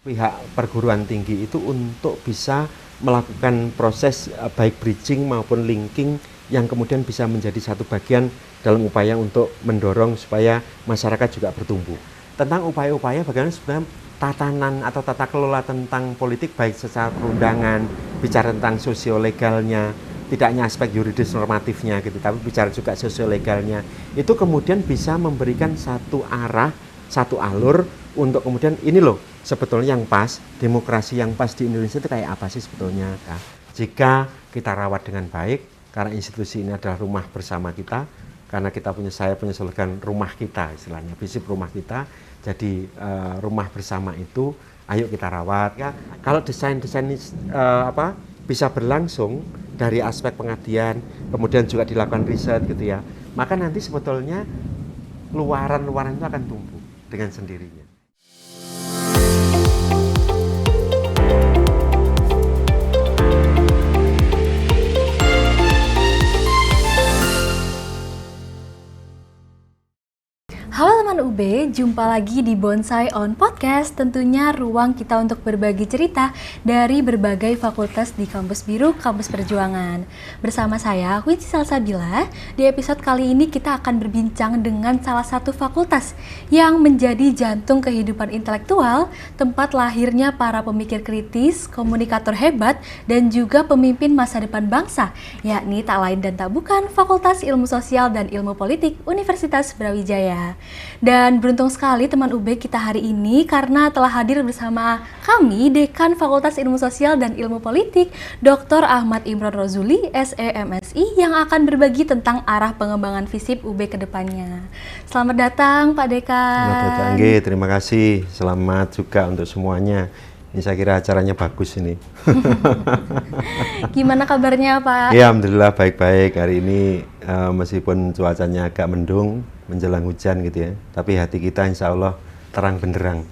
pihak perguruan tinggi itu untuk bisa melakukan proses baik bridging maupun linking yang kemudian bisa menjadi satu bagian dalam upaya untuk mendorong supaya masyarakat juga bertumbuh. Tentang upaya-upaya bagaimana sebenarnya tatanan atau tata kelola tentang politik baik secara perundangan, bicara tentang sosiolegalnya, tidak hanya aspek yuridis normatifnya gitu, tapi bicara juga sosiolegalnya, itu kemudian bisa memberikan satu arah, satu alur untuk kemudian ini loh sebetulnya yang pas, demokrasi yang pas di Indonesia itu kayak apa sih sebetulnya. Nah, jika kita rawat dengan baik, karena institusi ini adalah rumah bersama kita, karena saya punya slogan rumah kita istilahnya, visip rumah kita, jadi rumah bersama itu ayo kita rawat. Ya, kalau desain-desain bisa berlangsung dari aspek pengabdian, kemudian juga dilakukan riset gitu ya, maka nanti sebetulnya luaran-luaran itu akan tumbuh dengan sendirinya. Halo teman UB, jumpa lagi di Bonsai On Podcast, tentunya ruang kita untuk berbagi cerita dari berbagai fakultas di Kampus Biru, Kampus Perjuangan. Bersama saya, Winci Salsabila, di episode kali ini kita akan berbincang dengan salah satu fakultas yang menjadi jantung kehidupan intelektual, tempat lahirnya para pemikir kritis, komunikator hebat, dan juga pemimpin masa depan bangsa, yakni tak lain dan tak bukan Fakultas Ilmu Sosial dan Ilmu Politik Universitas Brawijaya. Dan beruntung sekali teman UB kita hari ini karena telah hadir bersama kami Dekan Fakultas Ilmu Sosial dan Ilmu Politik Dr. Ahmad Imron Rozuli, SEMSI, yang akan berbagi tentang arah pengembangan FISIP UB ke depannya. Selamat datang Pak Dekan. Selamat datang, terima kasih. Selamat juga untuk semuanya. Ini saya kira acaranya bagus ini. Gimana kabarnya Pak? Ya, alhamdulillah baik-baik. Hari ini meskipun cuacanya agak mendung, menjelang hujan gitu ya, tapi hati kita insya Allah terang benderang.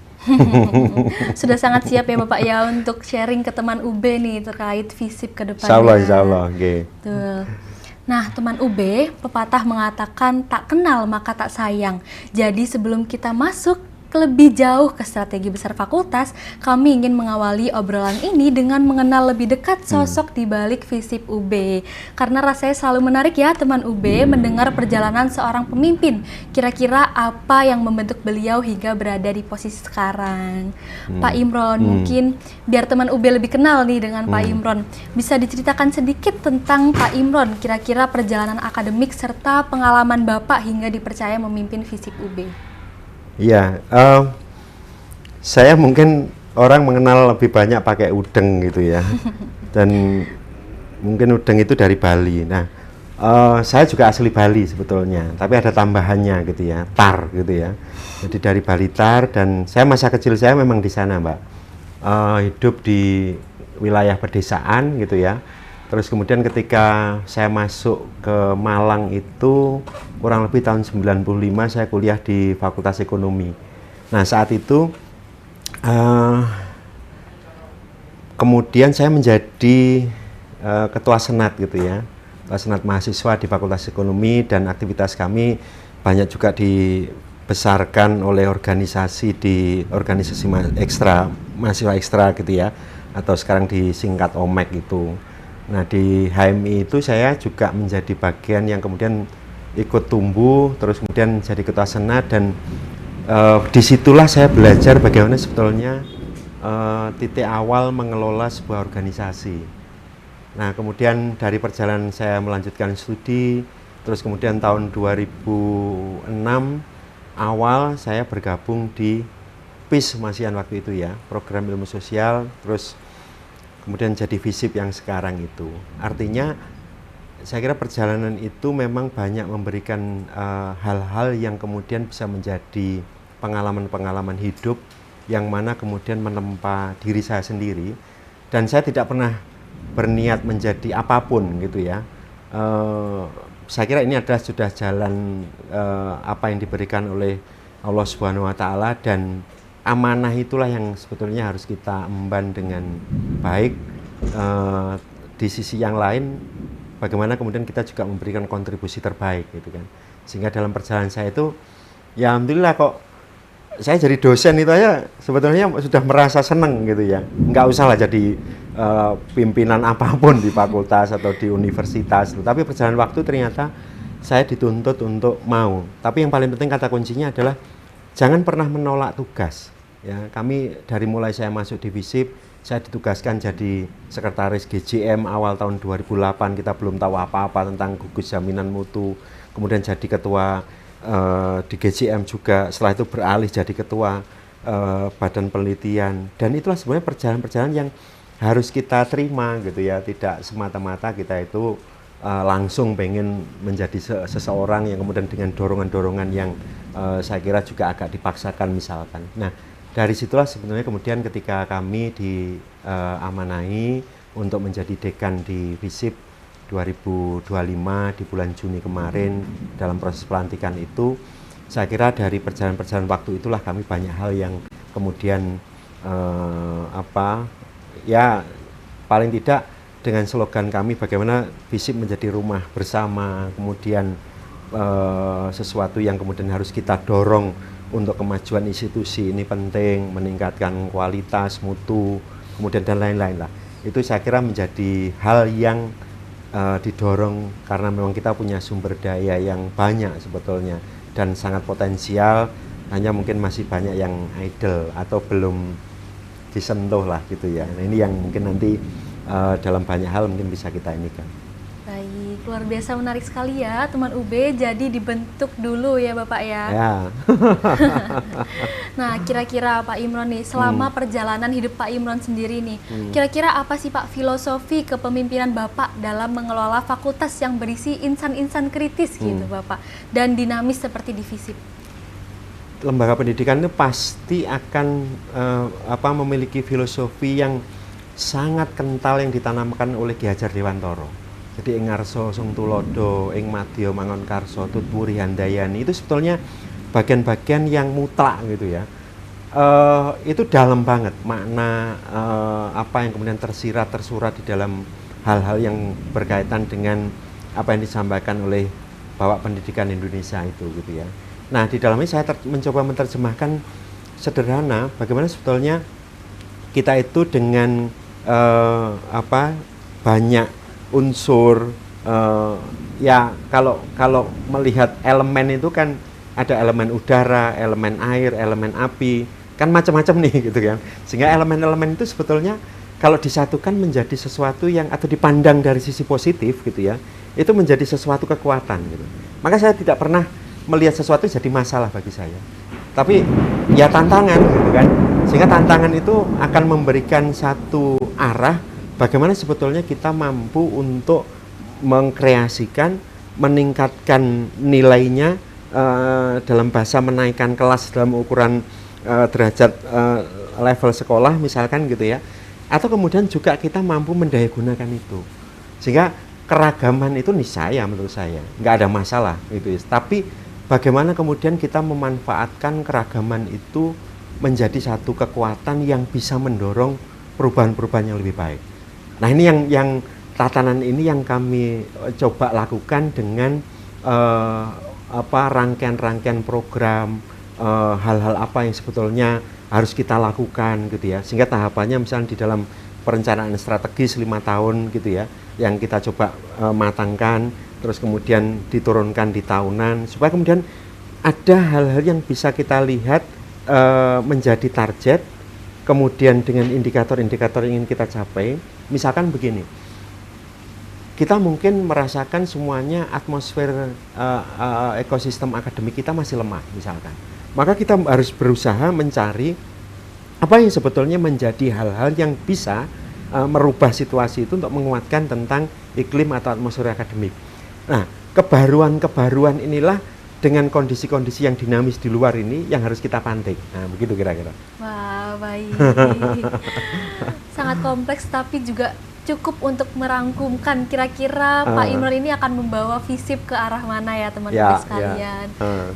Sudah sangat siap ya Bapak ya untuk sharing ke teman UB nih terkait FISIP ke depannya. Insya Allah. Okay. Tuh. Nah, teman UB, pepatah mengatakan tak kenal maka tak sayang. Jadi sebelum kita masuk lebih jauh ke strategi besar fakultas, kami ingin mengawali obrolan ini dengan mengenal lebih dekat sosok di balik FISIP UB. Karena rasanya selalu menarik ya teman UB mendengar perjalanan seorang pemimpin. Kira-kira apa yang membentuk beliau hingga berada di posisi sekarang. Pak Imron, mungkin biar teman UB lebih kenal nih dengan Pak Imron, bisa diceritakan sedikit tentang Pak Imron, kira-kira perjalanan akademik serta pengalaman Bapak hingga dipercaya memimpin FISIP UB. Iya, saya mungkin orang mengenal lebih banyak pakai udeng gitu ya, dan mungkin udeng itu dari Bali. Nah, saya juga asli Bali sebetulnya, tapi ada tambahannya gitu ya, Tar gitu ya. Jadi dari Bali Tar, dan saya masa kecil saya memang di sana, Mbak. Hidup di wilayah pedesaan gitu ya. Terus kemudian ketika saya masuk ke Malang itu kurang lebih tahun 95 saya kuliah di Fakultas Ekonomi. Nah saat itu kemudian saya menjadi ketua senat gitu ya, ketua senat mahasiswa di Fakultas Ekonomi, dan aktivitas kami banyak juga dibesarkan oleh organisasi ekstra, mahasiswa ekstra gitu ya, atau sekarang disingkat OMEK gitu. Nah di HMI itu saya juga menjadi bagian yang kemudian ikut tumbuh, terus kemudian jadi ketua senat, dan disitulah saya belajar bagaimana sebetulnya titik awal mengelola sebuah organisasi. Nah kemudian dari perjalanan saya melanjutkan studi, terus kemudian tahun 2006 awal saya bergabung di PIS Masian waktu itu ya, program ilmu sosial, terus kemudian jadi FISIP yang sekarang itu. Artinya saya kira perjalanan itu memang banyak memberikan hal-hal yang kemudian bisa menjadi pengalaman-pengalaman hidup yang mana kemudian menempa diri saya sendiri, dan saya tidak pernah berniat menjadi apapun gitu ya. Saya kira ini adalah sudah jalan apa yang diberikan oleh Allah Subhanahu wa Ta'ala, dan amanah itulah yang sebetulnya harus kita emban dengan baik. Di sisi yang lain, bagaimana kemudian kita juga memberikan kontribusi terbaik gitu kan, sehingga dalam perjalanan saya itu ya alhamdulillah kok saya jadi dosen itu aja sebetulnya sudah merasa seneng gitu ya. Nggak usah lah jadi pimpinan apapun di fakultas atau di universitas. Tapi perjalanan waktu ternyata saya dituntut untuk mau. Tapi yang paling penting kata kuncinya adalah jangan pernah menolak tugas. Ya, kami dari mulai saya masuk di FISIP, saya ditugaskan jadi sekretaris GJM awal tahun 2008. Kita belum tahu apa-apa tentang gugus jaminan mutu. Kemudian jadi ketua di GJM juga, setelah itu beralih jadi ketua badan penelitian, dan itulah sebenarnya perjalanan-perjalanan yang harus kita terima gitu ya, tidak semata-mata kita itu langsung pengen menjadi seseorang yang kemudian dengan dorongan-dorongan yang saya kira juga agak dipaksakan misalkan. Nah dari situlah sebenarnya kemudian ketika kami diamanai untuk menjadi dekan di FISIP 2025 di bulan Juni kemarin, dalam proses pelantikan itu saya kira dari perjalanan-perjalanan waktu itulah kami banyak hal yang kemudian ya paling tidak dengan slogan kami bagaimana FISIP menjadi rumah bersama, kemudian sesuatu yang kemudian harus kita dorong untuk kemajuan institusi ini penting, meningkatkan kualitas, mutu, kemudian dan lain-lain lah. Itu saya kira menjadi hal yang didorong karena memang kita punya sumber daya yang banyak sebetulnya dan sangat potensial, hanya mungkin masih banyak yang idle atau belum disentuh lah gitu ya. Nah ini yang mungkin nanti dalam banyak hal mungkin bisa kita ini kan. Baik, luar biasa menarik sekali ya teman UB, jadi dibentuk dulu ya Bapak ya. Ya. Nah kira-kira Pak Imron nih, selama perjalanan hidup Pak Imron sendiri nih, kira-kira apa sih Pak filosofi kepemimpinan Bapak dalam mengelola fakultas yang berisi insan-insan kritis gitu Bapak, dan dinamis seperti di FISIP? Lembaga pendidikan itu pasti akan memiliki filosofi yang sangat kental yang ditanamkan oleh Ki Hajar Dewantara. Jadi ing ngarsa sung tulodo, ing madya mangon karso, tutwuri handayani, itu sebetulnya bagian-bagian yang mutlak gitu ya. Itu dalam banget makna apa yang kemudian tersurat di dalam hal-hal yang berkaitan dengan apa yang disampaikan oleh Bapak Pendidikan Indonesia itu gitu ya. Nah di dalamnya saya mencoba menerjemahkan sederhana bagaimana sebetulnya kita itu dengan banyak unsur ya kalau melihat elemen itu kan ada elemen udara, elemen air, elemen api, kan macam-macam nih gitu kan. Sehingga elemen-elemen itu sebetulnya kalau disatukan menjadi sesuatu yang atau dipandang dari sisi positif gitu ya, itu menjadi sesuatu kekuatan gitu. Maka saya tidak pernah melihat sesuatu jadi masalah bagi saya. Tapi ya tantangan gitu kan. Sehingga tantangan itu akan memberikan satu arah bagaimana sebetulnya kita mampu untuk mengkreasikan, meningkatkan nilainya dalam bahasa menaikkan kelas dalam ukuran derajat level sekolah misalkan gitu ya. Atau kemudian juga kita mampu mendayagunakan itu. Sehingga keragaman itu niscaya menurut saya, nggak ada masalah gitu ya. Tapi bagaimana kemudian kita memanfaatkan keragaman itu menjadi satu kekuatan yang bisa mendorong perubahan-perubahan yang lebih baik. Nah ini yang tatanan ini yang kami coba lakukan dengan rangkaian-rangkaian program, hal-hal apa yang sebetulnya harus kita lakukan gitu ya. Sehingga tahapannya misalnya di dalam perencanaan strategis 5 tahun gitu ya, yang kita coba matangkan, terus kemudian diturunkan di tahunan, supaya kemudian ada hal-hal yang bisa kita lihat menjadi target, kemudian dengan indikator-indikator yang ingin kita capai. Misalkan begini, kita mungkin merasakan semuanya atmosfer ekosistem akademik kita masih lemah misalkan. Maka kita harus berusaha mencari apa yang sebetulnya menjadi hal-hal yang bisa merubah situasi itu untuk menguatkan tentang iklim atau atmosfer akademik. Nah, kebaruan-kebaruan inilah dengan kondisi-kondisi yang dinamis di luar ini yang harus kita pantik. Nah, begitu kira-kira. Wah, baik. Sangat kompleks tapi juga cukup untuk merangkumkan kira-kira Pak Imron ini akan membawa FISIP ke arah mana ya teman-teman sekalian.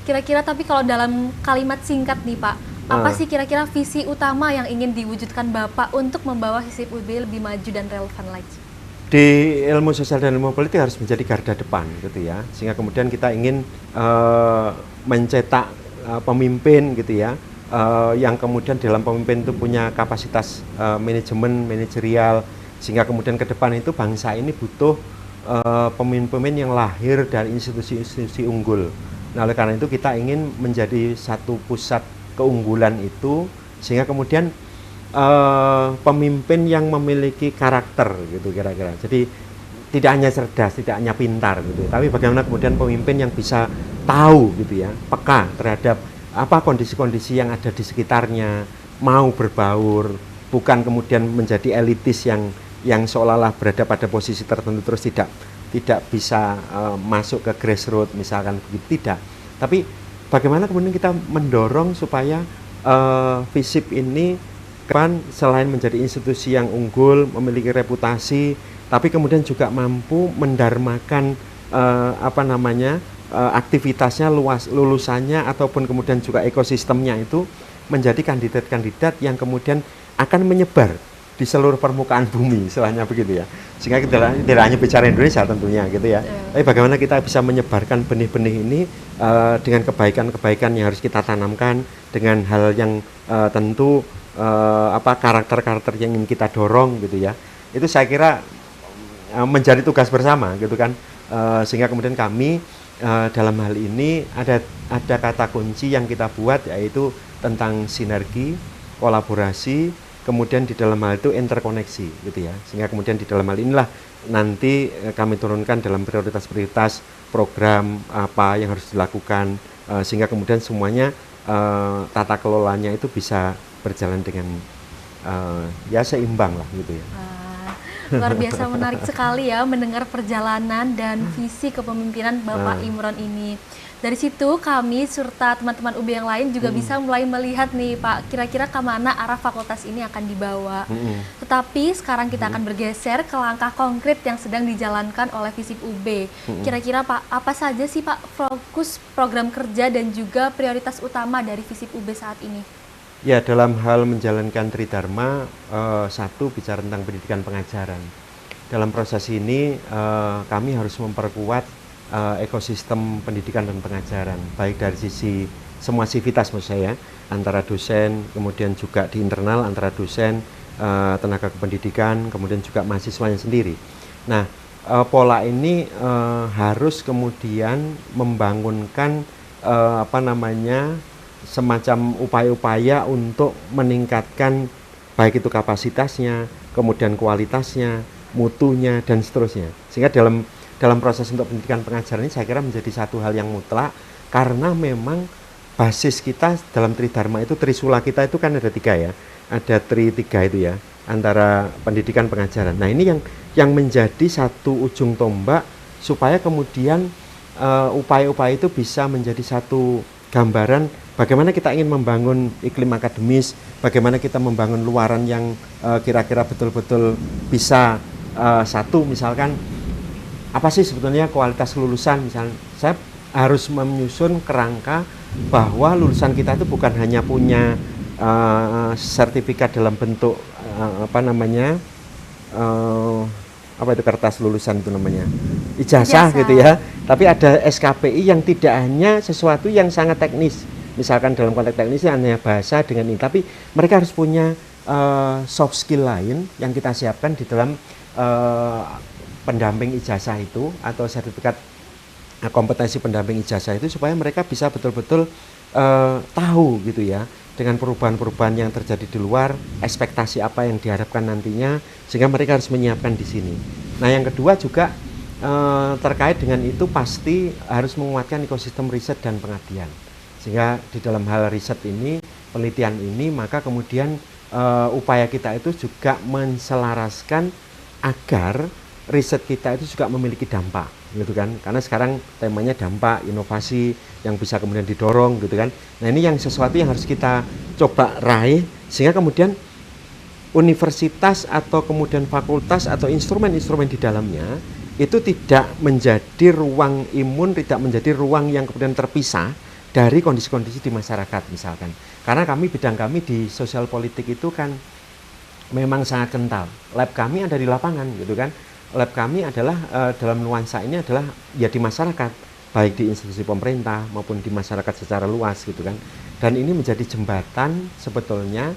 Kira-kira tapi kalau dalam kalimat singkat nih Pak, apa sih kira-kira visi utama yang ingin diwujudkan Bapak untuk membawa FISIP UB lebih maju dan relevan lagi? Di ilmu sosial dan ilmu politik harus menjadi garda depan gitu ya, sehingga kemudian kita ingin mencetak pemimpin gitu ya, yang kemudian dalam pemimpin itu punya kapasitas manajemen, manajerial, sehingga kemudian ke depan itu bangsa ini butuh pemimpin-pemimpin yang lahir dari institusi-institusi unggul. Nah, oleh karena itu kita ingin menjadi satu pusat keunggulan itu, sehingga kemudian pemimpin yang memiliki karakter gitu kira-kira. Jadi tidak hanya cerdas, tidak hanya pintar gitu, tapi bagaimana kemudian pemimpin yang bisa tahu gitu ya, peka terhadap apa kondisi-kondisi yang ada di sekitarnya, mau berbaur, bukan kemudian menjadi elitis yang seolah-olah berada pada posisi tertentu terus tidak bisa masuk ke grassroots misalkan begitu, tidak. Tapi bagaimana kemudian kita mendorong supaya FISIP ini kan selain menjadi institusi yang unggul, memiliki reputasi, tapi kemudian juga mampu mendarmakan aktivitasnya, lulusannya ataupun kemudian juga ekosistemnya itu menjadi kandidat-kandidat yang kemudian akan menyebar di seluruh permukaan bumi, istilahnya begitu ya. Sehingga tidak hanya bicara Indonesia tentunya gitu ya. Tapi bagaimana kita bisa menyebarkan benih-benih ini dengan kebaikan-kebaikan yang harus kita tanamkan, dengan hal yang tentu karakter-karakter yang ingin kita dorong gitu ya. Itu saya kira menjadi tugas bersama gitu kan. Sehingga kemudian kami dalam hal ini ada kata kunci yang kita buat, yaitu tentang sinergi, kolaborasi, kemudian di dalam hal itu interkoneksi gitu ya. Sehingga kemudian di dalam hal inilah nanti kami turunkan dalam prioritas-prioritas program apa yang harus dilakukan, sehingga kemudian semuanya tata kelolanya itu bisa berjalan dengan ya seimbang lah gitu ya. Luar biasa menarik sekali ya mendengar perjalanan dan visi kepemimpinan Bapak Imron ini. Dari situ kami serta teman-teman UB yang lain juga bisa mulai melihat nih Pak, kira-kira kemana arah fakultas ini akan dibawa. Tetapi sekarang kita akan bergeser ke langkah konkret yang sedang dijalankan oleh FISIP UB. Kira-kira Pak, apa saja sih Pak fokus program kerja dan juga prioritas utama dari FISIP UB saat ini? Ya, dalam hal menjalankan Tridharma, satu bicara tentang pendidikan pengajaran. Dalam proses ini kami harus memperkuat ekosistem pendidikan dan pengajaran, baik dari sisi semua sivitas maksud saya, antara dosen, kemudian juga di internal antara dosen, tenaga kependidikan, kemudian juga mahasiswanya sendiri. Nah, pola ini harus kemudian membangunkan semacam upaya-upaya untuk meningkatkan baik itu kapasitasnya, kemudian kualitasnya, mutunya, dan seterusnya. Sehingga dalam proses untuk pendidikan pengajaran ini saya kira menjadi satu hal yang mutlak, karena memang basis kita dalam Tridharma itu, Trisula kita itu kan ada 3 ya, ada tiga itu ya, antara pendidikan pengajaran. Nah, ini yang menjadi satu ujung tombak supaya kemudian upaya-upaya itu bisa menjadi satu gambaran bagaimana kita ingin membangun iklim akademis, bagaimana kita membangun luaran yang kira-kira betul-betul bisa satu, misalkan apa sih sebetulnya kualitas lulusan. Misalnya saya harus menyusun kerangka bahwa lulusan kita itu bukan hanya punya sertifikat dalam bentuk kertas lulusan itu namanya ijazah gitu ya, tapi ada SKPI yang tidak hanya sesuatu yang sangat teknis, misalkan dalam konteks teknis hanya bahasa dengan ini, tapi mereka harus punya soft skill lain yang kita siapkan di dalam pendamping ijazah itu atau sertifikat kompetensi pendamping ijazah itu, supaya mereka bisa betul-betul tahu gitu ya dengan perubahan-perubahan yang terjadi di luar, ekspektasi apa yang diharapkan nantinya, sehingga mereka harus menyiapkan di sini. Nah, yang kedua juga terkait dengan itu pasti harus menguatkan ekosistem riset dan pengabdian. Sehingga di dalam hal riset ini, penelitian ini, maka kemudian upaya kita itu juga menselaraskan agar riset kita itu juga memiliki dampak gitu kan, karena sekarang temanya dampak inovasi yang bisa kemudian didorong gitu kan. Nah, ini yang sesuatu yang harus kita coba raih, sehingga kemudian universitas atau kemudian fakultas atau instrumen-instrumen di dalamnya itu tidak menjadi ruang imun, tidak menjadi ruang yang kemudian terpisah dari kondisi-kondisi di masyarakat misalkan. Karena bidang kami di sosial politik itu kan memang sangat kental. Lab kami ada di lapangan gitu kan. Lab kami adalah dalam nuansa ini adalah ya di masyarakat, baik di institusi pemerintah maupun di masyarakat secara luas gitu kan. Dan ini menjadi jembatan sebetulnya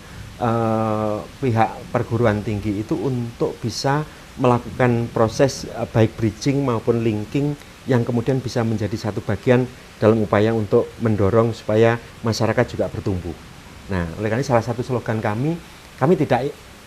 pihak perguruan tinggi itu untuk bisa melakukan proses baik bridging maupun linking yang kemudian bisa menjadi satu bagian dalam upaya untuk mendorong supaya masyarakat juga bertumbuh. Nah, oleh karena salah satu slogan kami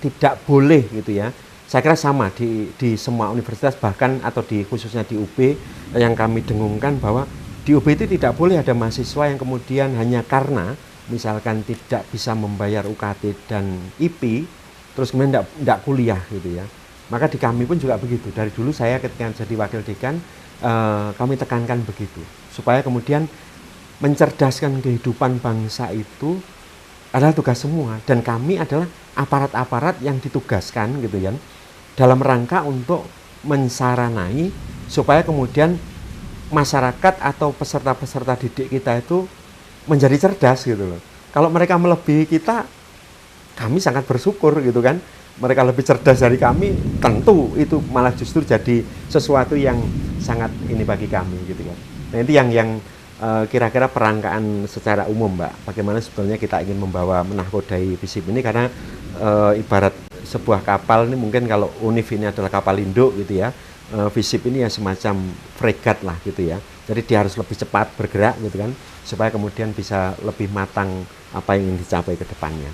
tidak boleh gitu ya. Saya kira sama di semua universitas, bahkan atau khususnya di UB yang kami dengungkan bahwa di UB itu tidak boleh ada mahasiswa yang kemudian hanya karena misalkan tidak bisa membayar UKT dan IP terus kemudian tidak kuliah gitu ya. Maka di kami pun juga begitu. Dari dulu saya ketika jadi wakil dekan kami tekankan begitu supaya kemudian mencerdaskan kehidupan bangsa itu adalah tugas semua, dan kami adalah aparat-aparat yang ditugaskan gitu ya dalam rangka untuk mensaranai supaya kemudian masyarakat atau peserta-peserta didik kita itu menjadi cerdas gitu loh. Kalau mereka melebihi kita, kami sangat bersyukur gitu kan. Mereka lebih cerdas dari kami, tentu itu malah justru jadi sesuatu yang sangat ini bagi kami gitu kan. Nah, itu yang kira-kira perangkaan secara umum, Mbak. Bagaimana sebetulnya kita ingin membawa menahkodai FISIP ini, karena ibarat sebuah kapal ini, mungkin kalau UNIF ini adalah kapal induk gitu ya, FISIP ini ya semacam fregat lah gitu ya. Jadi dia harus lebih cepat bergerak gitu kan, supaya kemudian bisa lebih matang apa yang ingin dicapai ke depannya.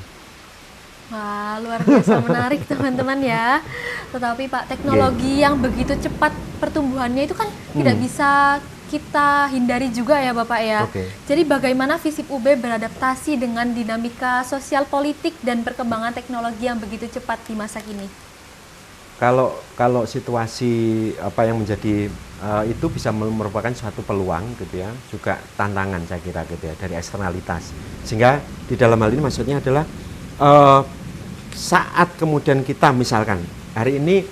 Wah, luar biasa menarik teman-teman ya. Tetapi Pak, teknologi yang begitu cepat pertumbuhannya itu kan tidak bisa kita hindari juga ya Bapak ya. Jadi bagaimana FISIP UB beradaptasi dengan dinamika sosial politik dan perkembangan teknologi yang begitu cepat di masa kini? Kalau situasi apa yang menjadi itu bisa merupakan suatu peluang gitu ya, juga tantangan saya kira gitu ya dari eksternalitas. Sehingga di dalam hal ini maksudnya adalah saat kemudian kita misalkan hari ini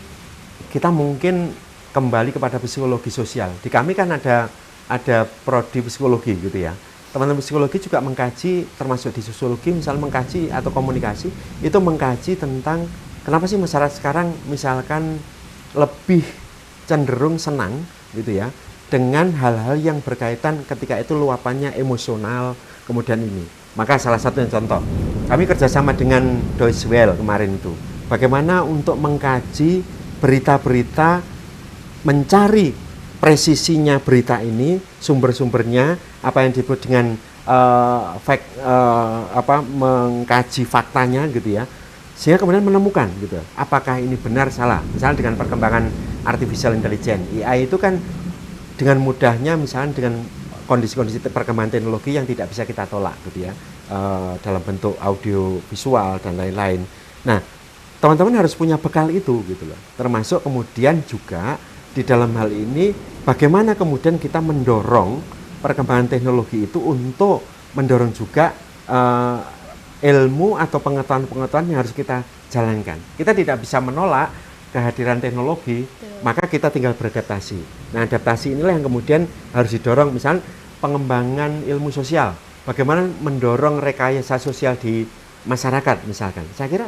kita mungkin kembali kepada psikologi sosial. Di kami kan ada prodi psikologi gitu ya. Teman-teman psikologi juga mengkaji, termasuk di sosiologi misalnya mengkaji atau komunikasi, itu mengkaji tentang kenapa sih masyarakat sekarang misalkan lebih cenderung senang gitu ya dengan hal-hal yang berkaitan ketika itu luapannya emosional kemudian ini. Maka salah satu yang contoh, kami kerjasama dengan Deutsche Welle kemarin itu, bagaimana untuk mengkaji berita-berita, mencari presisinya berita ini, sumber-sumbernya, apa yang disebut dengan mengkaji faktanya gitu ya, sehingga kemudian menemukan gitu, apakah ini benar salah. Misalnya dengan perkembangan artificial intelligence, AI itu kan dengan mudahnya misalnya dengan kondisi-kondisi perkembangan teknologi yang tidak bisa kita tolak gitu ya, dalam bentuk audio visual dan lain-lain. Nah, teman-teman harus punya bekal itu gitu loh. Termasuk kemudian juga di dalam hal ini bagaimana kemudian kita mendorong perkembangan teknologi itu untuk mendorong juga ilmu atau pengetahuan-pengetahuan yang harus kita jalankan. Kita tidak bisa menolak kehadiran teknologi, maka kita tinggal beradaptasi. Nah, adaptasi inilah yang kemudian harus didorong. Misalnya pengembangan ilmu sosial, bagaimana mendorong rekayasa sosial di masyarakat misalkan. Saya kira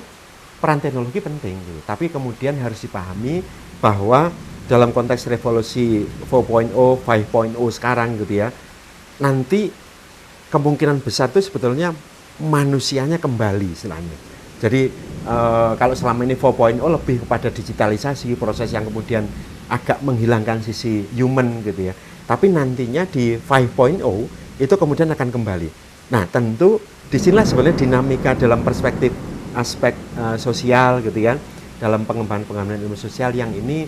peran teknologi penting gitu. Tapi kemudian harus dipahami bahwa dalam konteks revolusi 4.0, 5.0 sekarang gitu ya, nanti kemungkinan besar itu sebetulnya manusianya kembali istilahnya. Jadi kalau selama ini 4.0 lebih kepada digitalisasi, proses yang kemudian agak menghilangkan sisi human gitu ya. Tapi nantinya di 5.0 itu kemudian akan kembali. Nah, tentu disinilah sebenarnya dinamika dalam perspektif aspek sosial gitu ya, dalam pengembangan ilmu sosial yang ini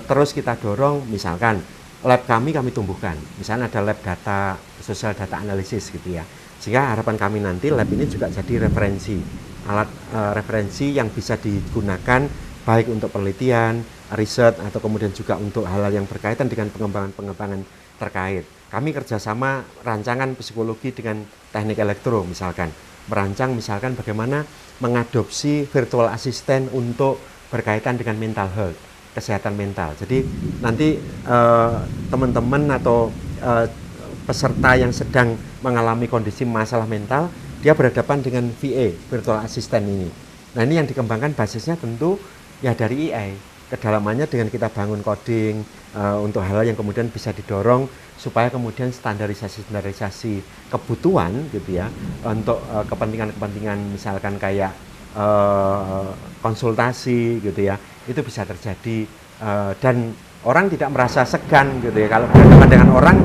terus kita dorong. Misalkan lab kami tumbuhkan, misalnya ada lab data, social data analysis gitu ya, sehingga harapan kami nanti lab ini juga jadi referensi, alat referensi yang bisa digunakan baik untuk penelitian, riset, atau kemudian juga untuk hal-hal yang berkaitan dengan pengembangan terkait. Kami kerjasama rancangan psikologi dengan teknik elektro misalkan, merancang misalkan bagaimana mengadopsi virtual assistant untuk berkaitan dengan mental health, kesehatan mental. Jadi nanti teman-teman atau peserta yang sedang mengalami kondisi masalah mental, dia berhadapan dengan VA, virtual assistant ini. Nah, ini yang dikembangkan basisnya tentu ya dari AI. kedalamannya dengan kita bangun coding untuk hal yang kemudian bisa didorong supaya kemudian standarisasi kebutuhan gitu ya untuk kepentingan-kepentingan misalkan kayak konsultasi gitu ya, itu bisa terjadi dan orang tidak merasa segan gitu ya. Kalau berhadapan dengan orang,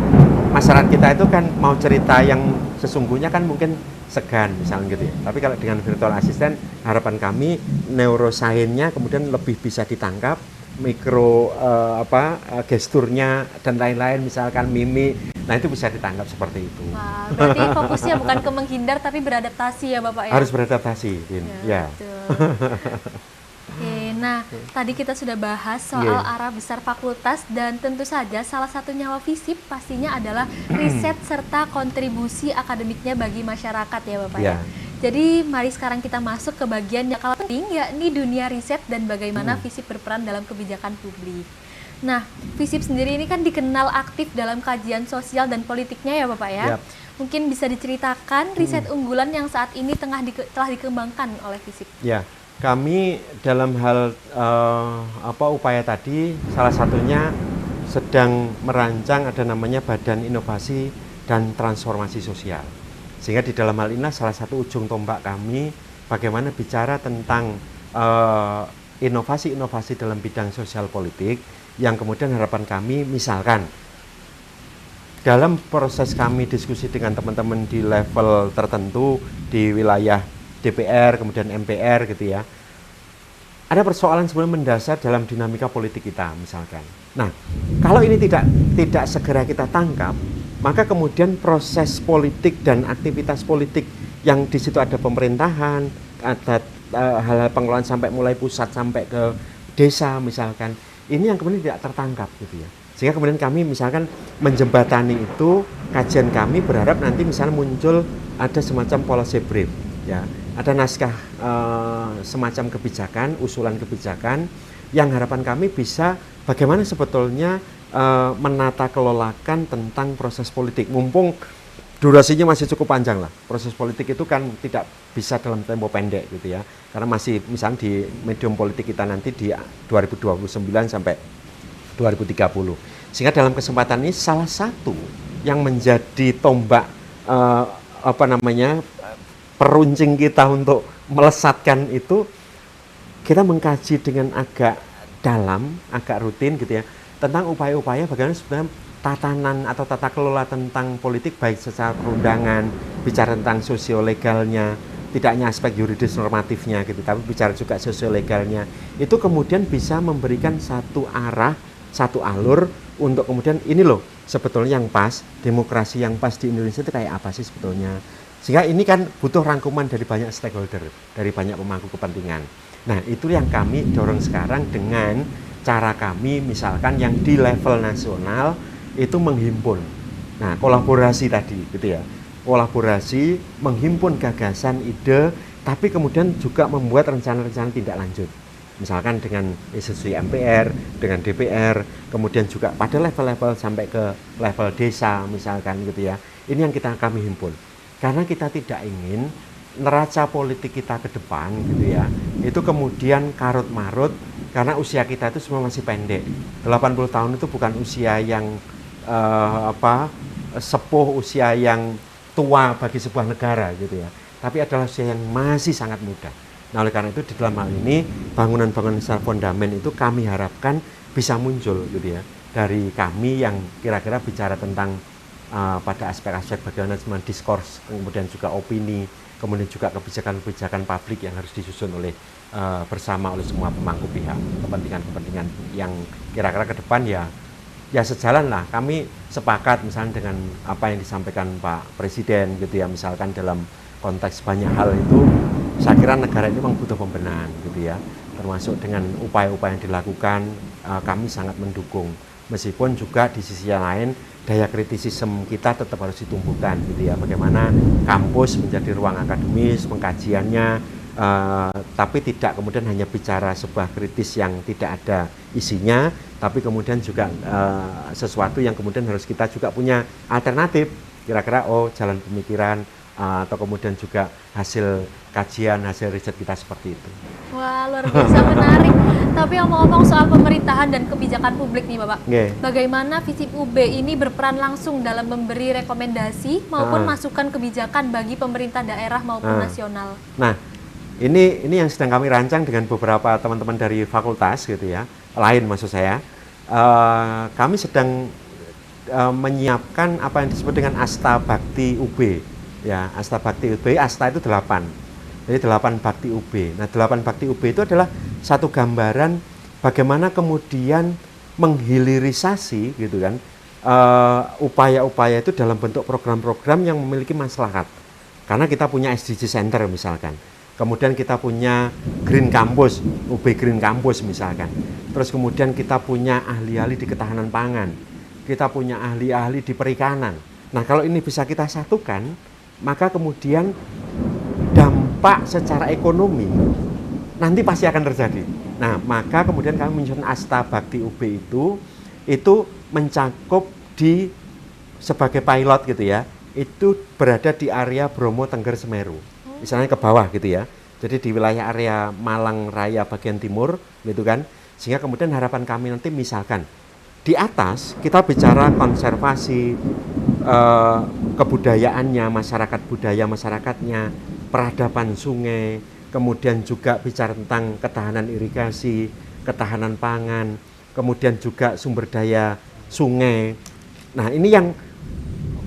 masyarakat kita itu kan mau cerita yang sesungguhnya kan mungkin segan misalnya gitu ya. Tapi kalau dengan virtual assistant, harapan kami neuroscience-nya kemudian lebih bisa ditangkap, mikro gesturnya dan lain-lain, misalkan mimik, nah itu bisa ditangkap seperti itu. Wah, berarti fokusnya bukan ke menghindar tapi beradaptasi ya Bapak ya? Harus beradaptasi, ya. Oke, nah tadi kita sudah bahas soal arah besar fakultas dan tentu saja salah satu nyawa FISIP pastinya adalah riset serta kontribusi akademiknya bagi masyarakat ya Bapak ya. Jadi mari sekarang kita masuk ke bagian yang kalah penting, yakni dunia riset dan bagaimana FISIP berperan dalam kebijakan publik. Nah, FISIP sendiri ini kan dikenal aktif dalam kajian sosial dan politiknya ya Bapak ya. Mungkin bisa diceritakan riset unggulan yang saat ini telah dikembangkan oleh FISIP. Ya, kami dalam hal upaya tadi, salah satunya sedang merancang ada namanya Badan Inovasi dan Transformasi Sosial. Sehingga di dalam hal ini salah satu ujung tombak kami bagaimana bicara tentang inovasi-inovasi dalam bidang sosial politik yang kemudian harapan kami misalkan dalam proses kami diskusi dengan teman-teman di level tertentu di wilayah DPR kemudian MPR gitu ya, ada persoalan sebenarnya mendasar dalam dinamika politik kita misalkan. Nah, kalau ini tidak segera kita tangkap, maka kemudian proses politik dan aktivitas politik yang di situ ada pemerintahan, ada hal-hal pengelolaan sampai mulai pusat sampai ke desa misalkan, ini yang kemudian tidak tertangkap gitu ya. Sehingga kemudian kami misalkan menjembatani itu, kajian kami berharap nanti misalnya muncul ada semacam policy brief ya, ada naskah semacam kebijakan, usulan kebijakan yang harapan kami bisa bagaimana sebetulnya menata kelolakan tentang proses politik. Mumpung durasinya masih cukup panjang lah. Proses politik itu kan tidak bisa dalam tempo pendek gitu ya. Karena masih misalnya di medium politik kita nanti di 2029 sampai 2030. Sehingga dalam kesempatan ini salah satu yang menjadi tombak peruncing kita untuk melesatkan itu, kita mengkaji dengan agak dalam, agak rutin gitu ya, tentang upaya-upaya bagaimana sebenarnya tatanan atau tata kelola tentang politik baik secara perundangan, bicara tentang sosiolegalnya, tidak hanya aspek yuridis normatifnya gitu, tapi bicara juga sosiolegalnya, itu kemudian bisa memberikan satu arah, satu alur untuk kemudian ini loh sebetulnya yang pas, demokrasi yang pas di Indonesia itu kayak apa sih sebetulnya. Sehingga ini kan butuh rangkuman dari banyak stakeholder, dari banyak pemangku kepentingan. Nah, itu yang kami dorong sekarang dengan cara kami misalkan yang di level nasional itu menghimpun. Nah, kolaborasi tadi gitu ya. Kolaborasi, menghimpun gagasan, ide, tapi kemudian juga membuat rencana-rencana tindak lanjut. Misalkan dengan institusi MPR, dengan DPR, kemudian juga pada level-level sampai ke level desa misalkan gitu ya. Ini yang kami himpun. Karena kita tidak ingin neraca politik kita ke depan gitu ya, itu kemudian karut-marut karena usia kita itu semua masih pendek. 80 tahun itu bukan usia yang sepuh, usia yang tua bagi sebuah negara gitu ya, tapi adalah usia yang masih sangat muda. Nah, oleh karena itu di dalam hal ini bangunan-bangunan secara fondamen itu kami harapkan bisa muncul gitu ya dari kami yang kira-kira bicara tentang pada aspek-aspek bagaimana diskurs, kemudian juga opini, kemudian juga kebijakan-kebijakan publik yang harus disusun oleh bersama oleh semua pemangku pihak, kepentingan-kepentingan yang kira-kira ke depan ya sejalan lah. Kami sepakat misalnya dengan apa yang disampaikan Pak Presiden gitu ya, misalkan dalam konteks banyak hal itu saya kira negara ini memang butuh pembenahan gitu ya, termasuk dengan upaya-upaya yang dilakukan kami sangat mendukung, meskipun juga di sisi yang lain daya kritisisme kita tetap harus ditumbuhkan gitu ya, bagaimana kampus menjadi ruang akademis pengkajiannya, tapi tidak kemudian hanya bicara sebuah kritis yang tidak ada isinya, tapi kemudian juga sesuatu yang kemudian harus kita juga punya alternatif, kira-kira jalan pemikiran, atau kemudian juga hasil kajian, hasil riset kita seperti itu. Wah, luar biasa menarik. Tapi ngomong-ngomong soal pemerintahan dan kebijakan publik nih Bapak, bagaimana Visip UB ini berperan langsung dalam memberi rekomendasi maupun masukan kebijakan bagi pemerintah daerah maupun nasional? Nah, ini yang sedang kami rancang dengan beberapa teman-teman dari fakultas gitu ya, lain maksud saya. Kami sedang menyiapkan apa yang disebut dengan Asta Bakti UB. Ya, Asta Bakti UB, Asta itu 8. Jadi 8 Bakti UB. Nah, 8 Bakti UB itu adalah satu gambaran bagaimana kemudian menghilirisasi gitu kan upaya-upaya itu dalam bentuk program-program yang memiliki maslahat. Karena kita punya SDG Center misalkan. Kemudian kita punya Green Campus, UB Green Campus misalkan. Terus kemudian kita punya ahli-ahli di ketahanan pangan. Kita punya ahli-ahli di perikanan. Nah, kalau ini bisa kita satukan, maka kemudian dampak secara ekonomi nanti pasti akan terjadi. Nah, maka kemudian kami menyusun Asta Bakti UB itu mencakup di sebagai pilot gitu ya. Itu berada di area Bromo Tengger Semeru. Misalnya ke bawah gitu ya. Jadi di wilayah area Malang Raya bagian timur gitu kan. Sehingga kemudian harapan kami nanti misalkan di atas kita bicara konservasi kebudayaannya, masyarakat budaya masyarakatnya, peradaban sungai, kemudian juga bicara tentang ketahanan irigasi, ketahanan pangan, kemudian juga sumber daya sungai. Nah, ini yang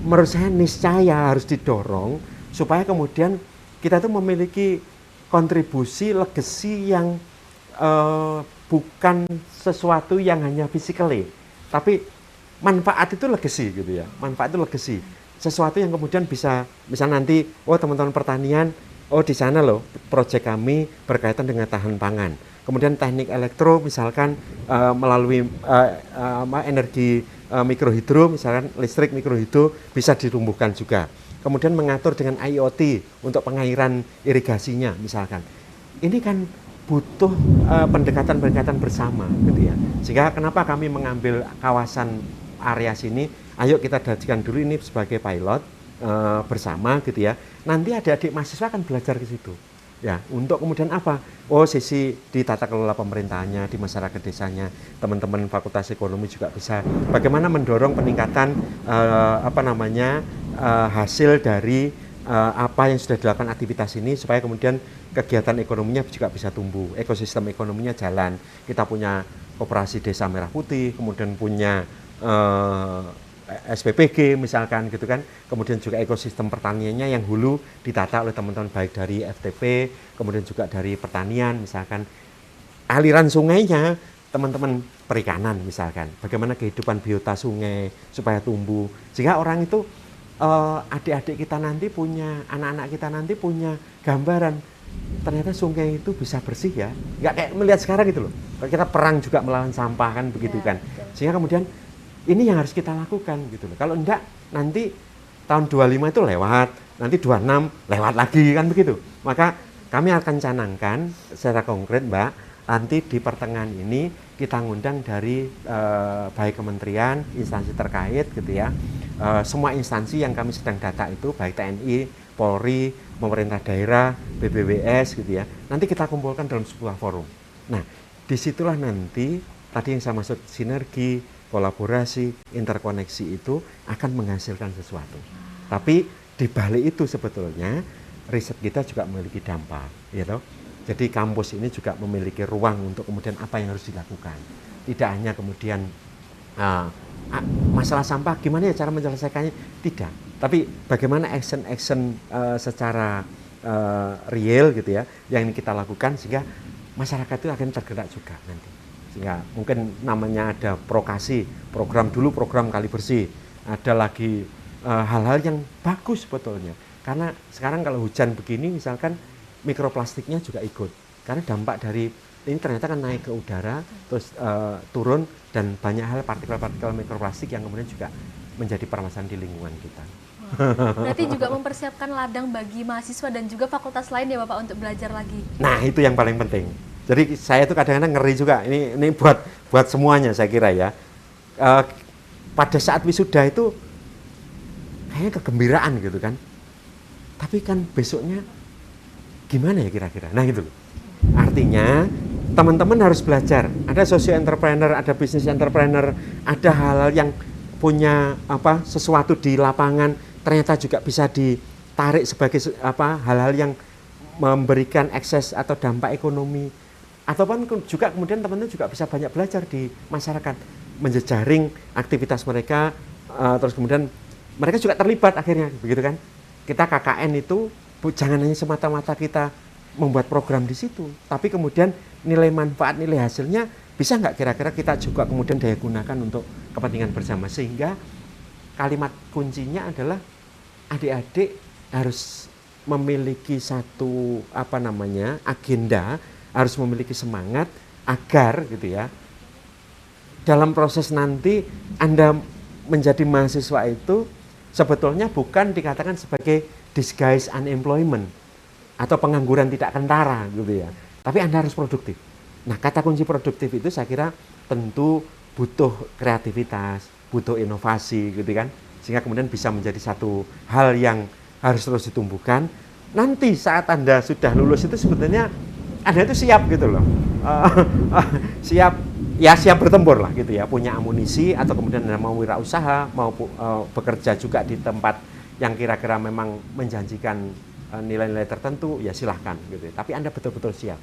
menurut saya niscaya harus didorong supaya kemudian kita tuh memiliki kontribusi legacy yang bukan sesuatu yang hanya physically, tapi manfaat itu legacy gitu ya. Manfaat itu legacy. Sesuatu yang kemudian bisa nanti, oh teman-teman pertanian, oh di sana loh proyek kami berkaitan dengan tahan pangan. Kemudian teknik elektro misalkan melalui energi mikrohidro, misalkan listrik mikrohidro bisa ditumbuhkan juga. Kemudian mengatur dengan IoT untuk pengairan irigasinya misalkan. Ini kan butuh pendekatan-pendekatan bersama gitu ya. Sehingga kenapa kami mengambil kawasan area sini, ayo kita jadikan dulu ini sebagai pilot bersama gitu ya. Nanti adik-adik mahasiswa akan belajar ke situ. Ya, untuk kemudian apa? Oh, sisi di tata kelola pemerintahannya, di masyarakat desanya, teman-teman Fakultas Ekonomi juga bisa bagaimana mendorong peningkatan hasil dari apa yang sudah dilakukan aktivitas ini supaya kemudian kegiatan ekonominya juga bisa tumbuh, ekosistem ekonominya jalan. Kita punya Koperasi Desa Merah Putih, kemudian punya SPPG misalkan gitu kan, kemudian juga ekosistem pertaniannya yang hulu ditata oleh teman-teman baik dari FTP, kemudian juga dari pertanian misalkan, aliran sungainya teman-teman perikanan misalkan, bagaimana kehidupan biota sungai supaya tumbuh, sehingga orang itu adik-adik kita nanti punya, anak-anak kita nanti punya gambaran ternyata sungai itu bisa bersih ya, nggak kayak melihat sekarang gitu loh, kalau kita perang juga melawan sampah kan begitu kan, sehingga kemudian ini yang harus kita lakukan gitu loh. Kalau enggak nanti tahun 25 itu lewat, nanti 26 lewat lagi kan begitu. Maka kami akan canangkan secara konkret Mbak, nanti di pertengahan ini kita ngundang dari baik kementerian, instansi terkait gitu ya. Semua instansi yang kami sedang data itu baik TNI, Polri, pemerintah daerah, BPWS gitu ya. Nanti kita kumpulkan dalam sebuah forum. Nah, disitulah nanti tadi yang saya maksud sinergi, kolaborasi, interkoneksi itu akan menghasilkan sesuatu. Tapi di balik itu sebetulnya riset kita juga memiliki dampak, gitu. Jadi kampus ini juga memiliki ruang untuk kemudian apa yang harus dilakukan. Tidak hanya kemudian masalah sampah gimana ya cara menyelesaikannya, tidak. Tapi bagaimana action secara real gitu ya yang ini kita lakukan sehingga masyarakat itu akan tergerak juga nanti. Sehingga mungkin namanya ada prokasi, program dulu program kali bersih, ada lagi hal-hal yang bagus sebetulnya. Karena sekarang kalau hujan begini misalkan mikroplastiknya juga ikut. Karena dampak dari ini ternyata kan naik ke udara, terus turun dan banyak hal partikel-partikel mikroplastik yang kemudian juga menjadi permasalahan di lingkungan kita. Berarti juga mempersiapkan ladang bagi mahasiswa dan juga fakultas lain ya Bapak untuk belajar lagi. Nah, itu yang paling penting. Jadi saya itu kadang-kadang ngeri juga, ini buat semuanya saya kira ya. Pada saat wisuda itu kayaknya kegembiraan gitu kan. Tapi kan besoknya gimana ya kira-kira? Nah gitu loh. Artinya teman-teman harus belajar. Ada socio entrepreneur, ada bisnis entrepreneur, ada hal-hal yang punya sesuatu di lapangan ternyata juga bisa ditarik sebagai hal-hal yang memberikan akses atau dampak ekonomi. Ataupun juga kemudian teman-teman juga bisa banyak belajar di masyarakat, menjejaring aktivitas mereka, terus kemudian mereka juga terlibat akhirnya, begitu kan? Kita KKN itu jangan hanya semata-mata kita membuat program di situ, tapi kemudian nilai manfaat, nilai hasilnya bisa nggak kira-kira kita juga kemudian daya gunakan untuk kepentingan bersama. Sehingga kalimat kuncinya adalah adik-adik harus memiliki satu agenda, harus memiliki semangat agar gitu ya, dalam proses nanti Anda menjadi mahasiswa itu sebetulnya bukan dikatakan sebagai disguise unemployment atau pengangguran tidak kentara gitu ya. Tapi Anda harus produktif. Nah, kata kunci produktif itu saya kira tentu butuh kreativitas, butuh inovasi gitu kan. Sehingga kemudian bisa menjadi satu hal yang harus terus ditumbuhkan. Nanti saat Anda sudah lulus itu sebetulnya Anda itu siap gitu loh. Siap bertempur lah gitu ya, punya amunisi, atau kemudian Anda mau wirausaha, mau bekerja juga di tempat yang kira-kira memang menjanjikan nilai-nilai tertentu, ya silahkan gitu ya. Tapi Anda betul-betul siap.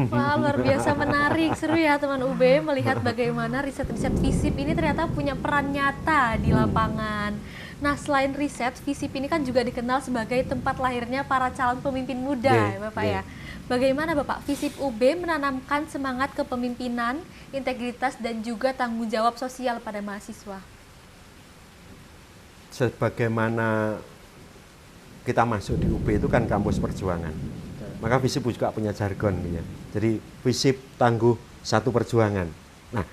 Wah, luar biasa menarik, seru ya teman UB melihat bagaimana riset-riset FISIP ini ternyata punya peran nyata di lapangan. Nah, selain riset, FISIP ini kan juga dikenal sebagai tempat lahirnya para calon pemimpin muda, ya Bapak ya. Bagaimana Bapak FISIP UB menanamkan semangat kepemimpinan, integritas, dan juga tanggung jawab sosial pada mahasiswa? Sebagaimana kita masuk di UB itu kan kampus perjuangan. Maka FISIP juga punya jargon ya. Jadi FISIP tangguh satu perjuangan. Nah,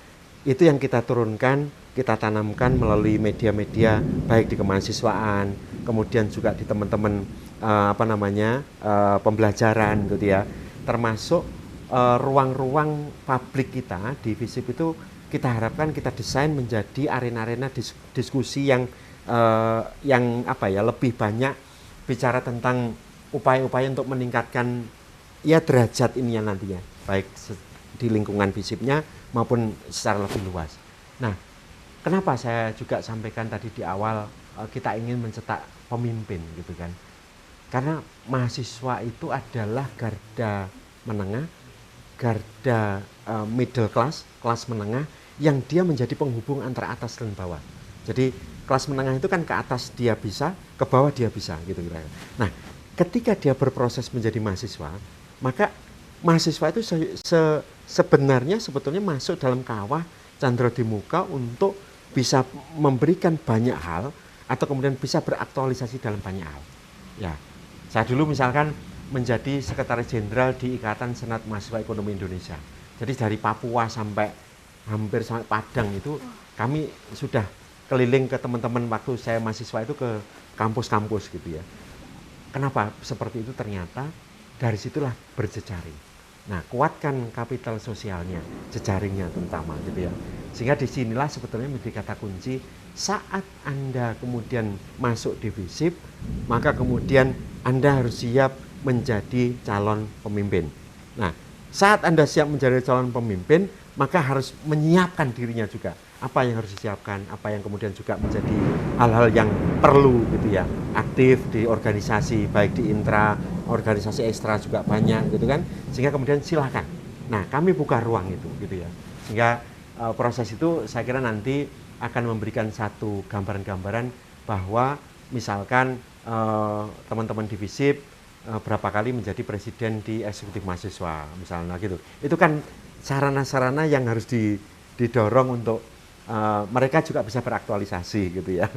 itu yang kita turunkan, kita tanamkan melalui media-media baik di kemahasiswaan, kemudian juga di teman-teman pembelajaran gitu ya. Termasuk ruang-ruang publik kita di FISIP itu kita harapkan kita desain menjadi arena-arena diskusi yang lebih banyak bicara tentang upaya-upaya untuk meningkatkan ya derajat ini yang nantinya baik di lingkungan FISIP-nya maupun secara lebih luas. Nah, kenapa saya juga sampaikan tadi di awal kita ingin mencetak pemimpin gitu kan? Karena mahasiswa itu adalah garda menengah, garda middle class, kelas menengah yang dia menjadi penghubung antara atas dan bawah. Jadi kelas menengah itu kan ke atas dia bisa, ke bawah dia bisa gitu kira-kira. Nah, ketika dia berproses menjadi mahasiswa, maka mahasiswa itu sebetulnya masuk dalam kawah Candra di Muka untuk bisa memberikan banyak hal atau kemudian bisa beraktualisasi dalam banyak hal. Ya, saya dulu misalkan menjadi sekretaris jenderal di Ikatan Senat Mahasiswa Ekonomi Indonesia. Jadi dari Papua sampai hampir sampai Padang itu kami sudah keliling ke teman-teman waktu saya mahasiswa itu ke kampus-kampus gitu ya. Kenapa seperti itu? Ternyata dari situlah berjejaring. Nah, kuatkan kapital sosialnya, jejaringnya terutama gitu ya. Sehingga disinilah sebetulnya menjadi kata kunci saat Anda kemudian masuk di FISIP, maka kemudian Anda harus siap menjadi calon pemimpin. Nah, saat Anda siap menjadi calon pemimpin, maka harus menyiapkan dirinya juga. Apa yang harus disiapkan, apa yang kemudian juga menjadi hal-hal yang perlu gitu ya, aktif di organisasi, baik di intra, organisasi ekstra juga banyak gitu kan, sehingga kemudian silakan. Nah, kami buka ruang itu gitu ya, sehingga proses itu saya kira nanti akan memberikan satu gambaran-gambaran bahwa misalkan teman-teman di FISIP berapa kali menjadi presiden di eksekutif mahasiswa misalnya gitu, itu kan sarana-sarana yang harus didorong untuk mereka juga bisa beraktualisasi gitu ya.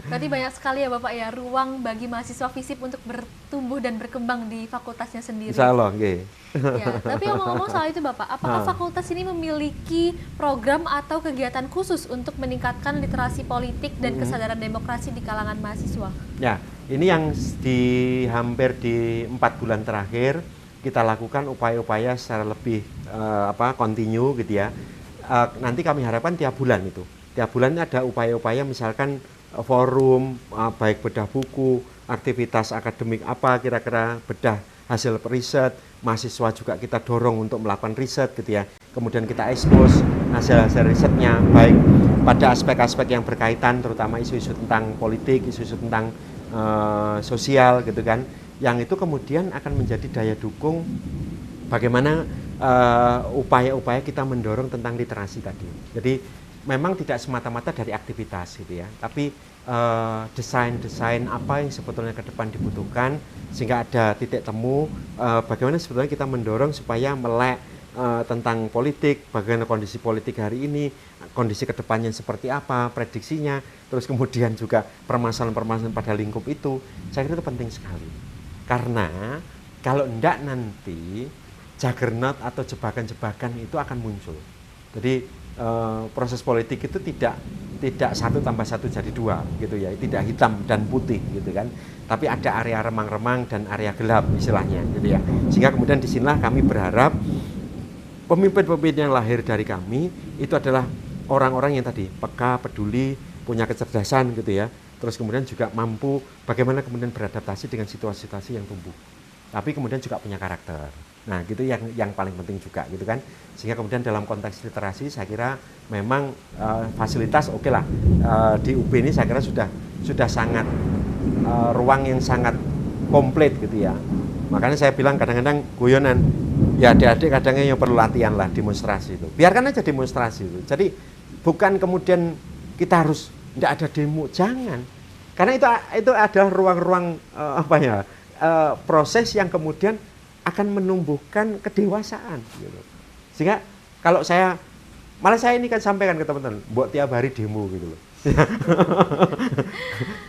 Berarti banyak sekali ya Bapak ya ruang bagi mahasiswa FISIP untuk bertumbuh dan berkembang di fakultasnya sendiri. Insya Allah, okay. Ya, tapi ngomong-ngomong soal itu Bapak, apakah fakultas ini memiliki program atau kegiatan khusus untuk meningkatkan literasi politik dan kesadaran demokrasi di kalangan mahasiswa? Ya, ini yang hampir di 4 bulan terakhir kita lakukan upaya-upaya secara lebih kontinu gitu ya. Nanti kami harapkan tiap bulan itu. Tiap bulan ada upaya-upaya misalkan forum, baik bedah buku, aktivitas akademik apa kira-kira, bedah hasil riset, mahasiswa juga kita dorong untuk melakukan riset gitu ya. Kemudian kita expose hasil-hasil risetnya baik pada aspek-aspek yang berkaitan terutama isu-isu tentang politik, isu-isu tentang sosial gitu kan. Yang itu kemudian akan menjadi daya dukung bagaimana upaya-upaya kita mendorong tentang literasi tadi. Jadi memang tidak semata-mata dari aktivitas gitu ya, tapi desain-desain apa yang sebetulnya ke depan dibutuhkan sehingga ada titik temu bagaimana sebetulnya kita mendorong supaya melek tentang politik, bagaimana kondisi politik hari ini, kondisi kedepannya seperti apa, prediksinya, terus kemudian juga permasalahan-permasalahan pada lingkup itu, saya kira itu penting sekali. Karena kalau enggak nanti juggernaut atau jebakan-jebakan itu akan muncul. Jadi proses politik itu tidak 1 tambah 1 jadi 2 gitu ya, tidak hitam dan putih gitu kan, tapi ada area remang-remang dan area gelap istilahnya gitu ya. Sehingga kemudian disinilah kami berharap pemimpin-pemimpin yang lahir dari kami itu adalah orang-orang yang tadi peka, peduli, punya kecerdasan gitu ya. Terus kemudian juga mampu bagaimana kemudian beradaptasi dengan situasi-situasi yang tumbuh. Tapi kemudian juga punya karakter. Nah, gitu yang paling penting juga gitu kan. Sehingga kemudian dalam konteks literasi saya kira memang fasilitas oke lah. Di UB ini saya kira sudah sangat ruang yang sangat komplit gitu ya. Makanya saya bilang kadang-kadang guyonan, ya adik-adik kadangnya yang perlu latihan lah demonstrasi itu. Biarkan aja demonstrasi itu. Jadi bukan kemudian kita harus tidak ada demo, jangan. Karena itu adalah ruang-ruang proses yang kemudian akan menumbuhkan kedewasaan gitu. Sehingga kalau malah saya ini kan sampaikan ke teman-teman, buat tiap hari demo gitu loh.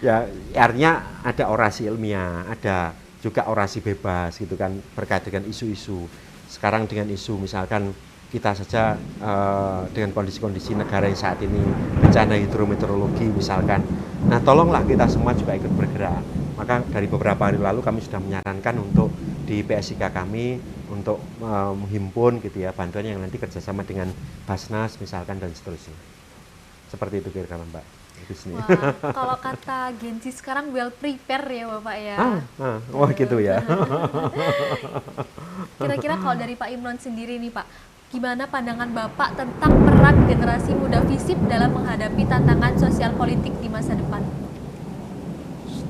Ya, artinya ada orasi ilmiah, ada juga orasi bebas gitu kan, berkait dengan isu-isu. Sekarang dengan isu misalkan kita saja dengan kondisi-kondisi negara yang saat ini bencana hidrometeorologi misalkan. Nah, tolonglah kita semua juga ikut bergerak. Maka dari beberapa hari lalu kami sudah menyarankan untuk di PSIK kami untuk menghimpun gitu ya bantuan yang nanti kerjasama dengan Basnas misalkan dan seterusnya. Seperti itu kira-kira Mbak. Wah, kalau kata Gen Z sekarang well prepare ya Bapak ya. Wah gitu ya. Kira-kira kalau dari Pak Imron sendiri nih Pak, gimana pandangan Bapak tentang peran generasi muda FISIP dalam menghadapi tantangan sosial politik di masa depan?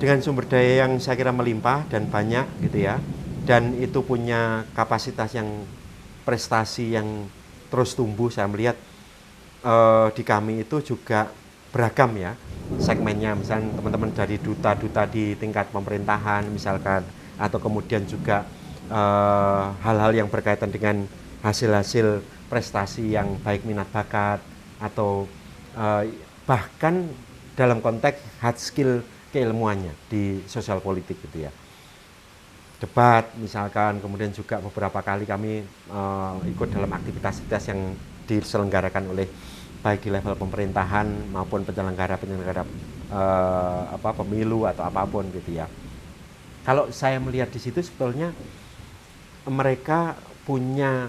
Dengan sumber daya yang saya kira melimpah dan banyak gitu ya, dan itu punya kapasitas yang prestasi yang terus tumbuh, saya melihat di kami itu juga beragam ya segmennya, misalnya teman-teman dari duta-duta di tingkat pemerintahan misalkan, atau kemudian juga hal-hal yang berkaitan dengan hasil-hasil prestasi yang baik minat bakat, atau bahkan dalam konteks hard skill keilmuannya di sosial politik gitu ya. Debat misalkan, kemudian juga beberapa kali kami ikut dalam aktivitas-aktivitas yang diselenggarakan oleh baik di level pemerintahan maupun penyelenggara pemilu atau apapun gitu ya. Kalau saya melihat di situ sebetulnya mereka punya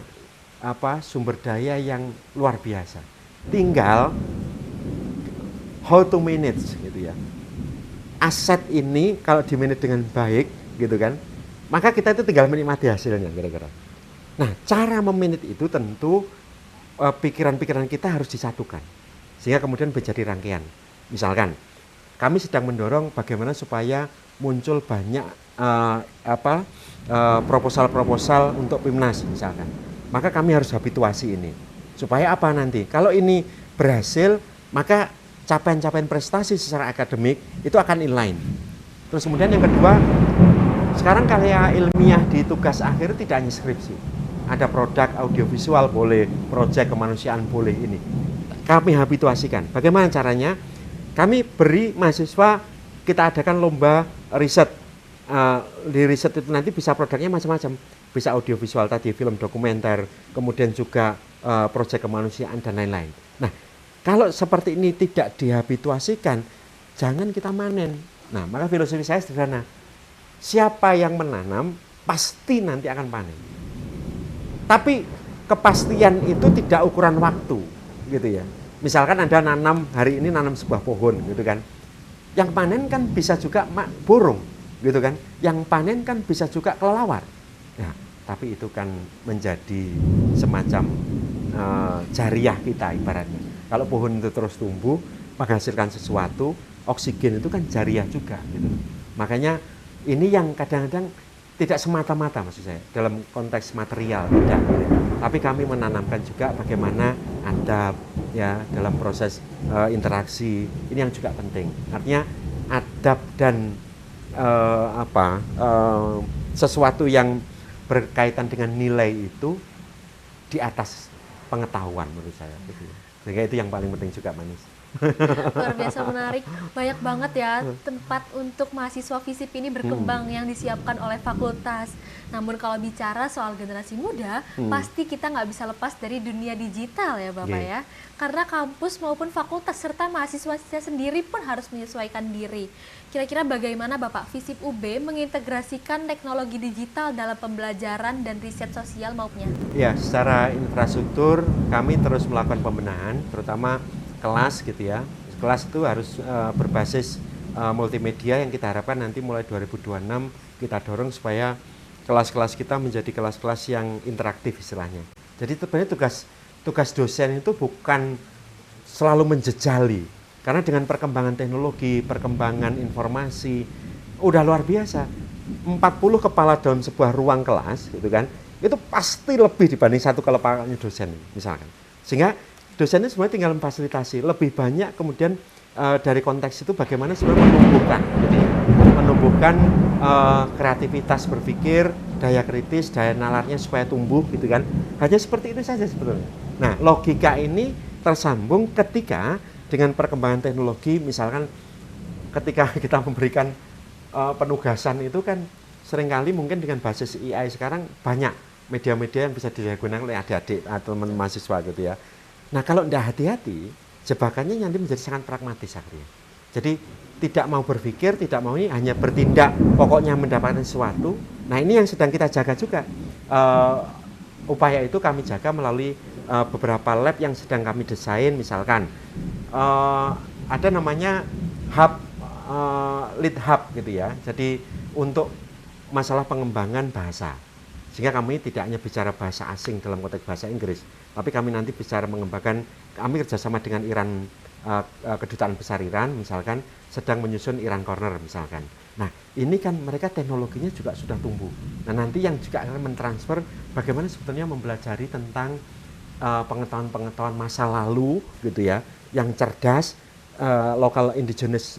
sumber daya yang luar biasa. Tinggal how to manage gitu ya. Aset ini kalau di-manage dengan baik gitu kan, maka kita itu tinggal menikmati hasilnya kira-kira. Nah, cara memanage itu tentu pikiran-pikiran kita harus disatukan sehingga kemudian menjadi rangkaian. Misalkan kami sedang mendorong bagaimana supaya muncul banyak proposal-proposal untuk PIMNAS misalkan. Maka kami harus habituasi ini supaya apa nanti kalau ini berhasil, maka capaian-capaian prestasi secara akademik itu akan inline. Terus kemudian yang kedua, sekarang karya ilmiah di tugas akhir tidak hanya skripsi. Ada produk audiovisual boleh, proyek kemanusiaan boleh ini. Kami habituasikan. Bagaimana caranya? Kami beri mahasiswa, kita adakan lomba riset. Di riset itu nanti bisa produknya macam-macam. Bisa audiovisual tadi, film dokumenter, kemudian juga proyek kemanusiaan dan lain-lain. Nah, kalau seperti ini tidak dihabituasikan, jangan kita manen. Nah, maka filosofi saya sederhana. Siapa yang menanam, pasti nanti akan panen. Tapi kepastian itu tidak ukuran waktu, gitu ya. Misalkan Anda nanam hari ini nanam sebuah pohon, gitu kan. Yang panen kan bisa juga burung, gitu kan. Yang panen kan bisa juga kelelawar. Ya, tapi itu kan menjadi semacam jariah kita ibaratnya. Kalau pohon itu terus tumbuh, menghasilkan sesuatu, oksigen itu kan jariah juga gitu. Makanya ini yang kadang-kadang tidak semata-mata maksud saya dalam konteks material tidak gitu. Tapi kami menanamkan juga bagaimana adab ya dalam proses interaksi. Ini yang juga penting. Artinya adab dan sesuatu yang berkaitan dengan nilai itu di atas pengetahuan menurut saya gitu. Sehingga itu yang paling penting juga, Manis. Luar biasa menarik, banyak banget ya tempat untuk mahasiswa FISIP ini berkembang yang disiapkan oleh fakultas. Namun kalau bicara soal generasi muda, pasti kita nggak bisa lepas dari dunia digital ya Bapak ya. Karena kampus maupun fakultas serta mahasiswa sendiri pun harus menyesuaikan diri. Kira-kira bagaimana Bapak FISIP UB mengintegrasikan teknologi digital dalam pembelajaran dan riset sosial maupun? Ya, secara infrastruktur kami terus melakukan pembenahan, terutama kelas gitu ya. Kelas itu harus berbasis multimedia yang kita harapkan nanti mulai 2026 kita dorong supaya kelas-kelas kita menjadi kelas-kelas yang interaktif istilahnya. Jadi sebenarnya tugas dosen itu bukan selalu menjejali, karena dengan perkembangan teknologi, perkembangan informasi udah luar biasa. 40 kepala dalam sebuah ruang kelas gitu kan, itu pasti lebih dibanding satu kepalanya dosen misalkan. Sehingga dosennya sebenarnya tinggal memfasilitasi, lebih banyak kemudian dari konteks itu bagaimana sebenarnya menumbuhkan kreativitas berpikir, daya kritis, daya nalarnya supaya tumbuh gitu kan. Hanya seperti itu saja sebetulnya. Nah, logika ini tersambung ketika dengan perkembangan teknologi, misalkan ketika kita memberikan penugasan itu kan seringkali mungkin dengan basis AI sekarang banyak media-media yang bisa digunakan oleh adik-adik atau teman mahasiswa gitu ya. Nah, kalau tidak hati-hati, jebakannya nanti menjadi sangat pragmatis akhirnya. Jadi tidak mau berpikir, tidak mau ini, hanya bertindak, pokoknya mendapatkan sesuatu. Nah, ini yang sedang kita jaga juga. Upaya itu kami jaga melalui beberapa lab yang sedang kami desain, misalkan ada namanya hub, lead hub gitu ya. Jadi untuk masalah pengembangan bahasa. Sehingga kami tidak hanya bicara bahasa asing dalam konteks bahasa Inggris, tapi kami nanti bicara mengembangkan, kami kerjasama dengan Iran, kedutaan besar Iran misalkan sedang menyusun Iran Corner misalkan. Nah, ini kan mereka teknologinya juga sudah tumbuh. Nah, nanti yang juga akan mentransfer bagaimana sebetulnya mempelajari tentang pengetahuan-pengetahuan masa lalu gitu ya, yang cerdas, local indigenous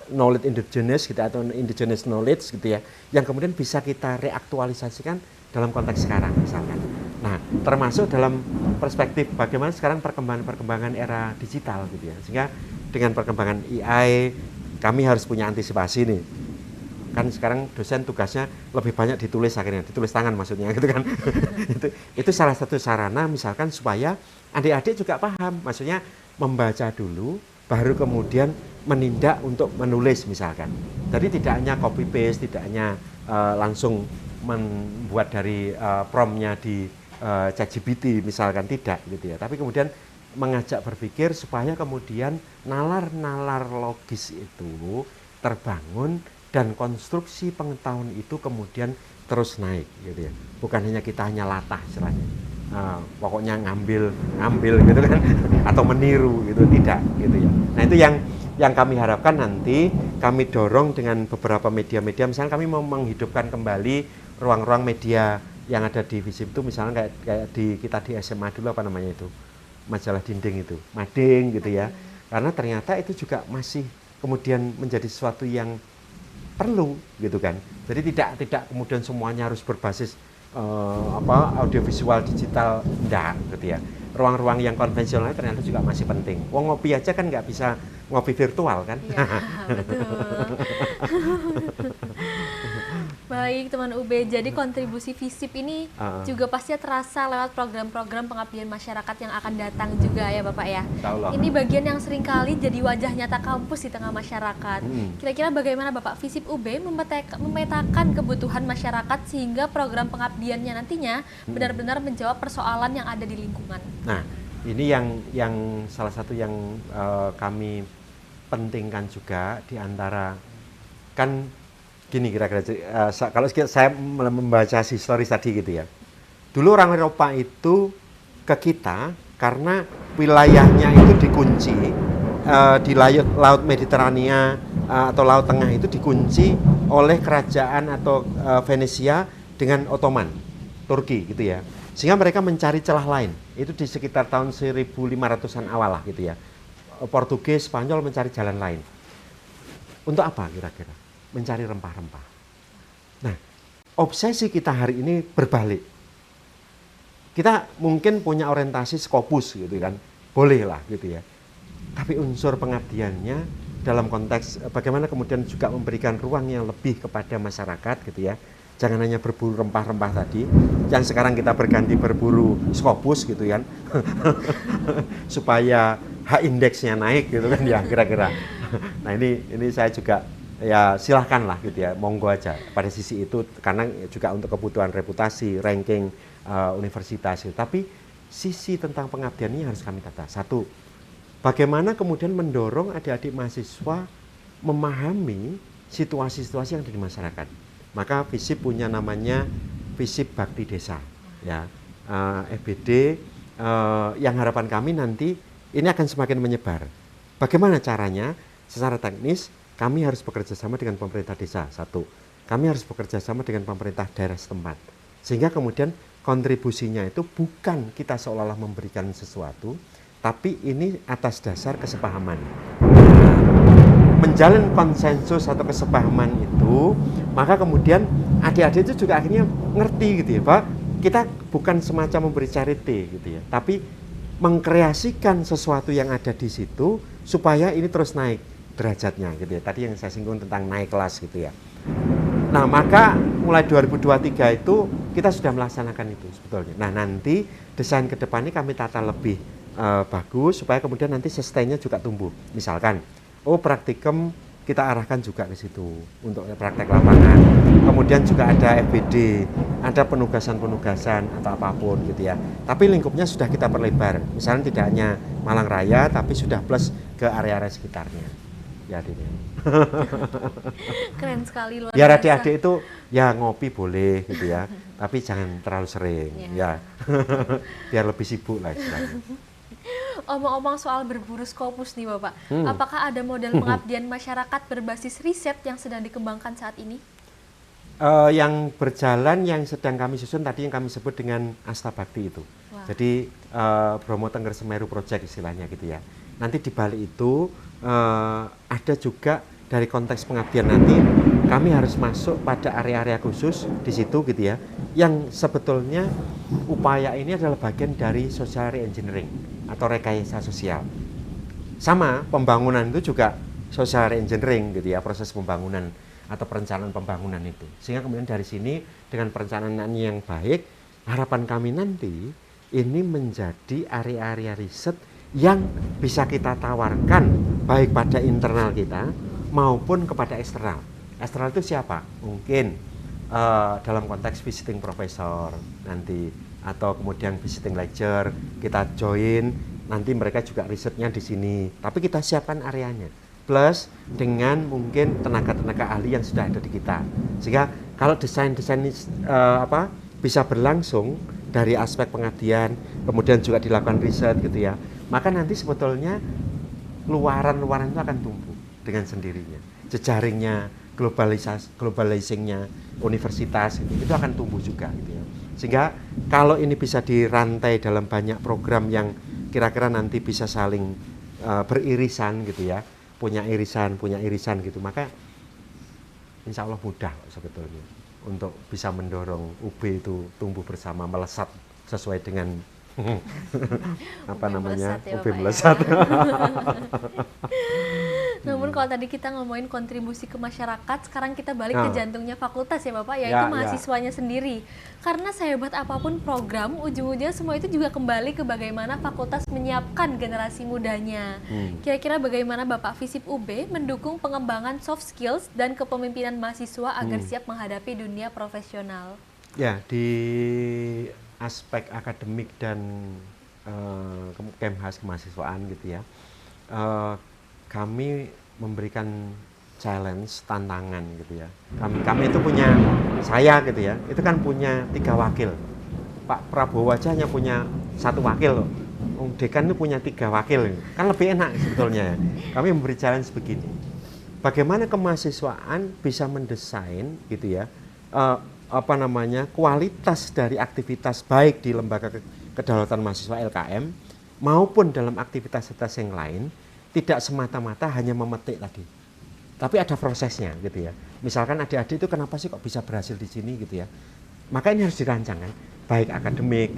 knowledge indigenous gitu atau indigenous knowledge gitu ya, yang kemudian bisa kita reaktualisasikan dalam konteks sekarang misalkan. Nah, termasuk dalam perspektif bagaimana sekarang perkembangan era digital gitu ya. Sehingga dengan perkembangan AI kami harus punya antisipasi nih. Kan sekarang dosen tugasnya lebih banyak ditulis akhirnya, ditulis tangan maksudnya gitu kan. itu salah satu sarana misalkan supaya adik-adik juga paham, maksudnya membaca dulu baru kemudian menindak untuk menulis misalkan. Jadi tidak hanya copy paste, tidak hanya langsung membuat dari prompt-nya di ChatGPT misalkan, tidak gitu ya. Tapi kemudian mengajak berpikir supaya kemudian nalar-nalar logis itu terbangun dan konstruksi pengetahuan itu kemudian terus naik gitu ya. Bukan hanya kita hanya latah istilahnya. Pokoknya ngambil gitu kan atau meniru gitu, tidak gitu ya. Nah, itu yang kami harapkan nanti kami dorong dengan beberapa media-media, misalnya kami mau menghidupkan kembali ruang-ruang media yang ada di FISIP itu, misalnya kayak kita di SMA dulu apa namanya itu, majalah dinding itu, mading gitu ya. Karena ternyata itu juga masih kemudian menjadi sesuatu yang perlu gitu kan. Jadi tidak kemudian semuanya harus berbasis audiovisual digital, enggak gitu ya. Ruang-ruang yang konvensional ternyata juga masih penting. Wong ngopi aja kan nggak bisa ngopi virtual kan. Ya, betul. Baik teman UB, jadi kontribusi FISIP ini juga pasti terasa lewat program-program pengabdian masyarakat yang akan datang juga ya Bapak ya. Ini bagian yang seringkali jadi wajah nyata kampus di tengah masyarakat. Kira-kira bagaimana Bapak FISIP UB memetakan kebutuhan masyarakat sehingga program pengabdiannya nantinya benar-benar menjawab persoalan yang ada di lingkungan. Nah, ini yang salah satu yang kami pentingkan juga di antara, kan Gini kira-kira, kalau saya membaca historis tadi gitu ya. Dulu orang Eropa itu ke kita karena wilayahnya itu dikunci di laut Mediterania atau Laut Tengah itu dikunci oleh kerajaan atau Venesia dengan Ottoman, Turki gitu ya. Sehingga mereka mencari celah lain. Itu di sekitar tahun 1500-an awal lah gitu ya. Portugis, Spanyol mencari jalan lain. Untuk apa kira-kira? Mencari rempah-rempah. Nah, obsesi kita hari ini berbalik. Kita mungkin punya orientasi Scopus gitu kan, boleh lah gitu ya. Tapi unsur pengabdiannya dalam konteks bagaimana kemudian juga memberikan ruang yang lebih kepada masyarakat gitu ya. Jangan hanya berburu rempah-rempah tadi, yang sekarang kita berganti berburu Scopus gitu kan, supaya H indeksnya naik gitu kan ya kira-kira. Nah ini saya juga ya silahkan lah gitu ya, monggo aja pada sisi itu karena juga untuk kebutuhan reputasi, ranking universitas gitu. Tapi sisi tentang pengabdian ini harus kami tata. Satu, bagaimana kemudian mendorong adik-adik mahasiswa memahami situasi-situasi yang ada di masyarakat. Maka FISIP punya namanya FISIP Bakti Desa ya, FBD yang harapan kami nanti ini akan semakin menyebar. Bagaimana caranya? Secara teknis kami harus bekerja sama dengan pemerintah desa, satu. Kami harus bekerja sama dengan pemerintah daerah setempat. Sehingga kemudian kontribusinya itu bukan kita seolah-olah memberikan sesuatu, tapi ini atas dasar kesepahaman. Menjalin konsensus atau kesepahaman itu, maka kemudian adik-adik itu juga akhirnya ngerti gitu ya, Pak. Kita bukan semacam memberi charity gitu ya, tapi mengkreasikan sesuatu yang ada di situ supaya ini terus naik derajatnya gitu ya. Tadi yang saya singgung tentang naik kelas gitu ya. Nah, maka mulai 2023 itu kita sudah melaksanakan itu sebetulnya. Nah, nanti desain ke depan ini kami tata lebih bagus supaya kemudian nanti sustainnya juga tumbuh. Misalkan, praktikum kita arahkan juga ke situ untuk praktek lapangan. Kemudian juga ada FBD, ada penugasan-penugasan atau apapun gitu ya. Tapi lingkupnya sudah kita perlebar. Misalnya tidak hanya Malang Raya, tapi sudah plus ke area-area sekitarnya. Ya, Keren sekali, luar biar biasa. adik-adik itu ya ngopi boleh gitu ya, tapi jangan terlalu sering ya. Biar lebih sibuk lah istilahnya. Omong-omong soal berburu Scopus nih Bapak, apakah ada model pengabdian masyarakat berbasis riset yang sedang dikembangkan saat ini? Yang berjalan, yang sedang kami susun tadi yang kami sebut dengan Asta Bakti itu. Wow. Jadi Bromo Tengger Semeru Project istilahnya gitu ya. Nanti di balik itu ada juga dari konteks pengabdian nanti kami harus masuk pada area-area khusus di situ gitu ya, yang sebetulnya upaya ini adalah bagian dari social re-engineering atau rekayasa sosial. Sama pembangunan itu juga social re-engineering gitu ya, proses pembangunan atau perencanaan pembangunan itu. Sehingga kemudian dari sini dengan perencanaan yang baik, harapan kami nanti ini menjadi area-area riset yang bisa kita tawarkan baik pada internal kita maupun kepada eksternal. Eksternal itu siapa? Mungkin dalam konteks visiting professor nanti, atau kemudian visiting lecturer kita join, nanti mereka juga risetnya di sini. Tapi kita siapkan areanya. Plus dengan mungkin tenaga-tenaga ahli yang sudah ada di kita. Sehingga kalau desain-desain bisa berlangsung dari aspek pengabdian, kemudian juga dilakukan riset gitu ya, maka nanti sebetulnya luaran-luaran itu akan tumbuh dengan sendirinya. Jejaringnya, globalizingnya universitas itu akan tumbuh juga gitu ya. Sehingga kalau ini bisa dirantai dalam banyak program yang kira-kira nanti bisa saling beririsan gitu ya, punya irisan gitu, maka insya Allah mudah sebetulnya untuk bisa mendorong UB itu tumbuh bersama, melesat sesuai dengan apa namanya, UB melesat. Namun kalau tadi kita ngomongin kontribusi ke masyarakat, sekarang kita balik ke jantungnya fakultas ya Bapak, yaitu mahasiswanya sendiri. Karena sehebat apapun program, ujung-ujungnya semua itu juga kembali ke bagaimana fakultas menyiapkan generasi mudanya. Kira-kira bagaimana Bapak FISIP UB mendukung pengembangan soft skills dan kepemimpinan mahasiswa agar siap menghadapi dunia profesional? Ya, di aspek akademik dan Kemhas kemahasiswaan gitu ya, kami memberikan challenge, tantangan gitu ya. Kami itu punya, saya gitu ya, itu kan punya 3 wakil. Pak Prabowo aja hanya punya 1 wakil loh. Dekan itu punya 3 wakil, kan lebih enak sebetulnya. Kami memberi challenge begini. Bagaimana kemahasiswaan bisa mendesain gitu ya, kualitas dari aktivitas baik di lembaga kedaulatan mahasiswa LKM maupun dalam aktivitas yang lain, tidak semata-mata hanya memetik tadi, tapi ada prosesnya gitu ya. Misalkan adik-adik itu kenapa sih kok bisa berhasil di sini gitu ya, maka ini harus dirancang kan, baik akademik,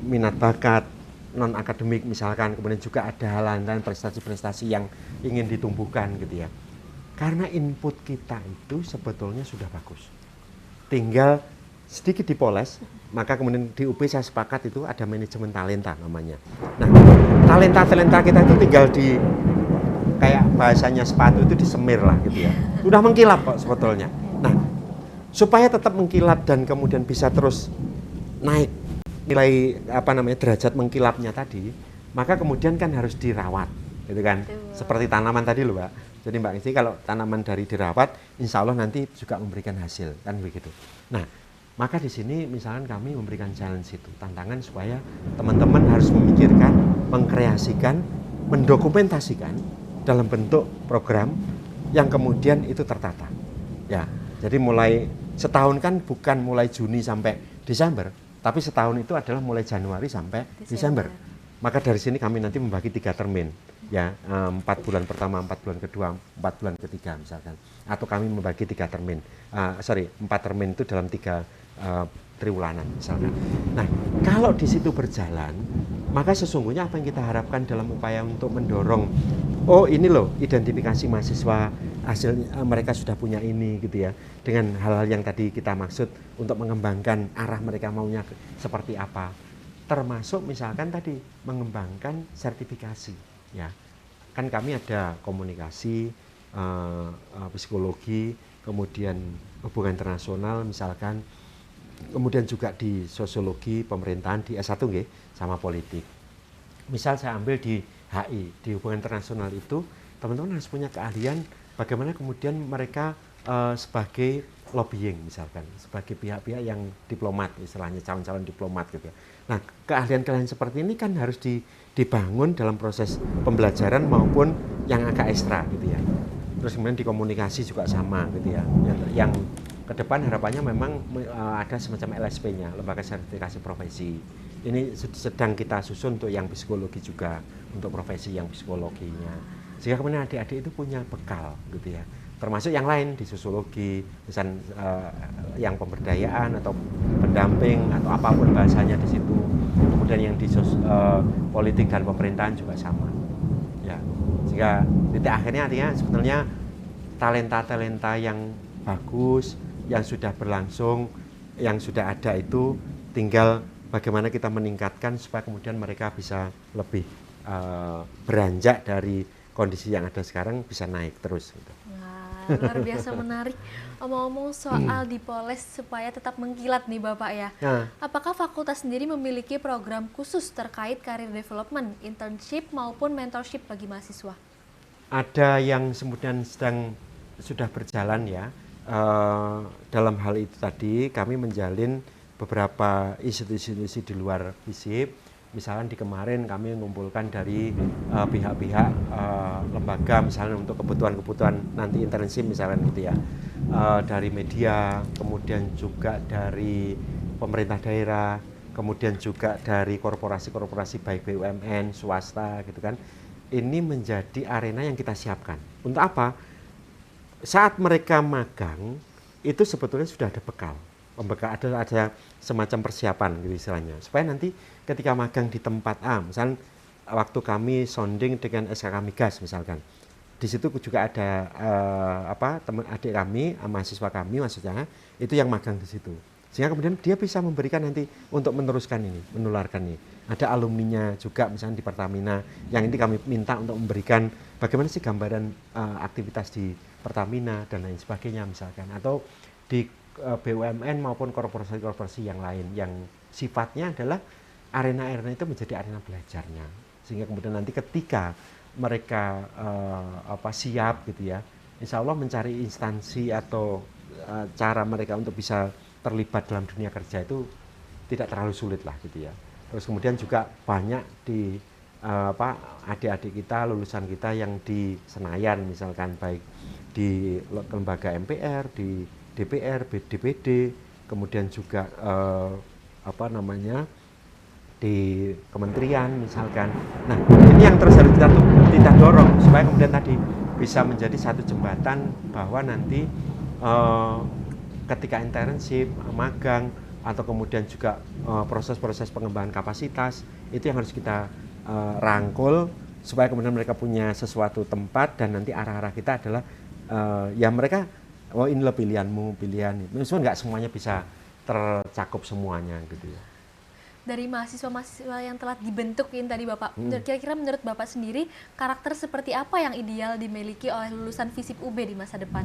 minat bakat, non akademik misalkan, kemudian juga ada hal dan prestasi-prestasi yang ingin ditumbuhkan gitu ya. Karena input kita itu sebetulnya sudah bagus, tinggal sedikit dipoles. Maka kemudian di UP saya sepakat itu ada manajemen talenta namanya. Nah, talenta kita itu tinggal di, kayak bahasanya sepatu itu disemir lah gitu ya. Udah mengkilap kok sebetulnya. Nah, supaya tetap mengkilap dan kemudian bisa terus naik nilai derajat mengkilapnya tadi, maka kemudian kan harus dirawat gitu kan. Betul. Seperti tanaman tadi loh, Mbak. Jadi Mbak Isti, kalau tanaman dari dirawat, insya Allah nanti juga memberikan hasil, kan begitu. Nah, maka di sini misalkan kami memberikan challenge itu, tantangan supaya teman-teman harus memikirkan, mengkreasikan, mendokumentasikan dalam bentuk program yang kemudian itu tertata. Ya, jadi mulai setahun kan bukan mulai Juni sampai Desember, tapi setahun itu adalah mulai Januari sampai Desember. Maka dari sini kami nanti membagi 3 termin. Ya, 4 bulan pertama, 4 bulan kedua, 4 bulan ketiga misalkan, atau kami membagi 3 termin, 4 termin itu dalam 3 triwulanan misalkan. Nah, kalau di situ berjalan, maka sesungguhnya apa yang kita harapkan dalam upaya untuk mendorong, oh ini loh identifikasi mahasiswa, hasil mereka sudah punya ini gitu ya, dengan hal-hal yang tadi kita maksud untuk mengembangkan arah mereka maunya seperti apa, termasuk misalkan tadi mengembangkan sertifikasi. Ya, kan kami ada komunikasi, psikologi, kemudian hubungan internasional misalkan, kemudian juga di sosiologi pemerintahan di S1 nggih, sama politik. Misal saya ambil di HI, di hubungan internasional itu, teman-teman harus punya keahlian bagaimana kemudian mereka sebagai lobbying misalkan, sebagai pihak-pihak yang diplomat, istilahnya calon-calon diplomat gitu ya. Nah, keahlian-keahlian seperti ini kan harus dibangun dalam proses pembelajaran maupun yang agak ekstra gitu ya. Terus kemudian di komunikasi juga sama gitu ya. Yang ke depan harapannya memang ada semacam LSP-nya, lembaga sertifikasi profesi. Ini sedang kita susun untuk yang psikologi juga, untuk profesi yang psikologinya. Sehingga kemudian adik-adik itu punya bekal gitu ya. Termasuk yang lain di sosiologi, misalnya yang pemberdayaan atau pendamping atau apapun bahasanya di situ. Kemudian yang di politik dan pemerintahan juga sama. Ya, sehingga titik akhirnya artinya sebetulnya talenta-talenta yang bagus, yang sudah berlangsung, yang sudah ada itu tinggal bagaimana kita meningkatkan supaya kemudian mereka bisa lebih beranjak dari kondisi yang ada sekarang, bisa naik terus gitu. Luar biasa menarik. Omong-omong soal dipoles supaya tetap mengkilat nih Bapak ya. Apakah fakultas sendiri memiliki program khusus terkait career development, internship maupun mentorship bagi mahasiswa? Ada yang kemudian sudah berjalan ya. Dalam hal itu tadi kami menjalin beberapa institusi di luar FISIP. Misalnya di kemarin kami mengumpulkan dari pihak-pihak lembaga misalnya untuk kebutuhan-kebutuhan nanti internship misalnya gitu ya, dari media, kemudian juga dari pemerintah daerah, kemudian juga dari korporasi-korporasi baik BUMN, swasta gitu kan. Ini menjadi arena yang kita siapkan. Untuk apa? Saat mereka magang itu sebetulnya sudah ada bekal. Ada semacam persiapan gitu istilahnya, supaya nanti ketika magang di tempat A, misalnya waktu kami sounding dengan SKK Migas misalkan, di situ juga ada teman adik kami, mahasiswa kami maksudnya, itu yang magang di situ, sehingga kemudian dia bisa memberikan nanti untuk meneruskan ini, menularkan ini. Ada alumninya juga misalnya di Pertamina, yang ini kami minta untuk memberikan bagaimana sih gambaran aktivitas di Pertamina dan lain sebagainya misalkan, atau di BUMN maupun korporasi-korporasi yang lain yang sifatnya adalah arena-arena itu menjadi arena belajarnya, sehingga kemudian nanti ketika mereka siap gitu ya, insya Allah mencari instansi atau cara mereka untuk bisa terlibat dalam dunia kerja itu tidak terlalu sulit lah gitu ya. Terus kemudian juga banyak di adik-adik kita, lulusan kita yang di Senayan misalkan, baik di lembaga MPR, di DPR, DPD, kemudian juga di kementerian misalkan. Nah, ini yang terus harus kita dorong supaya kemudian tadi bisa menjadi satu jembatan bahwa nanti ketika internship, magang, atau kemudian juga proses-proses pengembangan kapasitas itu yang harus kita rangkul supaya kemudian mereka punya sesuatu tempat dan nanti arah-arah kita adalah ya mereka, oh inilah pilihanmu, pilihan itu. Maksudnya nggak semuanya bisa tercakup semuanya gitu ya. Dari mahasiswa-mahasiswa yang telah dibentuk ini tadi Bapak, kira-kira menurut Bapak sendiri karakter seperti apa yang ideal dimiliki oleh lulusan FISIP UB di masa depan?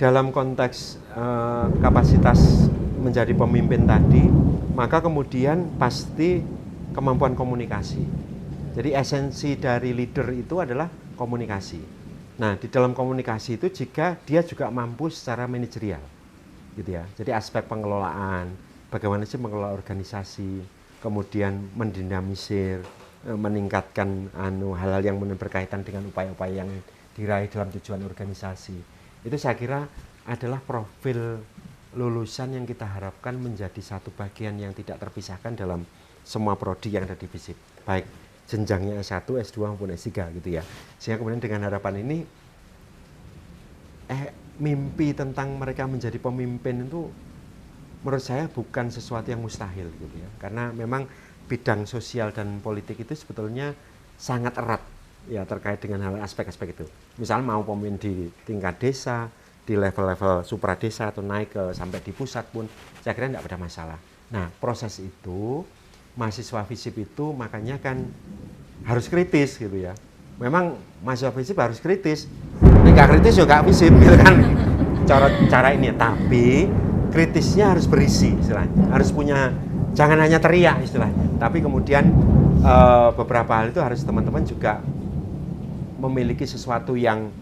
Dalam konteks kapasitas menjadi pemimpin tadi, maka kemudian pasti kemampuan komunikasi. Jadi esensi dari leader itu adalah komunikasi. Nah, di dalam komunikasi itu jika dia juga mampu secara manajerial, gitu ya. Jadi aspek pengelolaan, bagaimana sih mengelola organisasi, kemudian mendinamisir, meningkatkan hal-hal yang berkaitan dengan upaya-upaya yang diraih dalam tujuan organisasi. Itu saya kira adalah profil lulusan yang kita harapkan menjadi satu bagian yang tidak terpisahkan dalam semua prodi yang ada di FISIP, baik jenjangnya S1, S2 maupun S3 gitu ya. Sehingga kemudian dengan harapan ini mimpi tentang mereka menjadi pemimpin itu menurut saya bukan sesuatu yang mustahil gitu ya. Karena memang bidang sosial dan politik itu sebetulnya sangat erat ya terkait dengan hal aspek-aspek itu. Misalnya mau pemimpin di tingkat desa, di level-level supra desa atau naik ke sampai di pusat pun saya kira tidak ada masalah. Nah, proses itu mahasiswa FISIP itu makanya kan harus kritis gitu ya. Memang mahasiswa FISIP harus kritis. Nggak kritis juga FISIP gitu kan. Cara ini, tapi kritisnya harus berisi istilahnya. Harus punya, jangan hanya teriak istilahnya. Tapi kemudian beberapa hal itu harus teman-teman juga memiliki sesuatu yang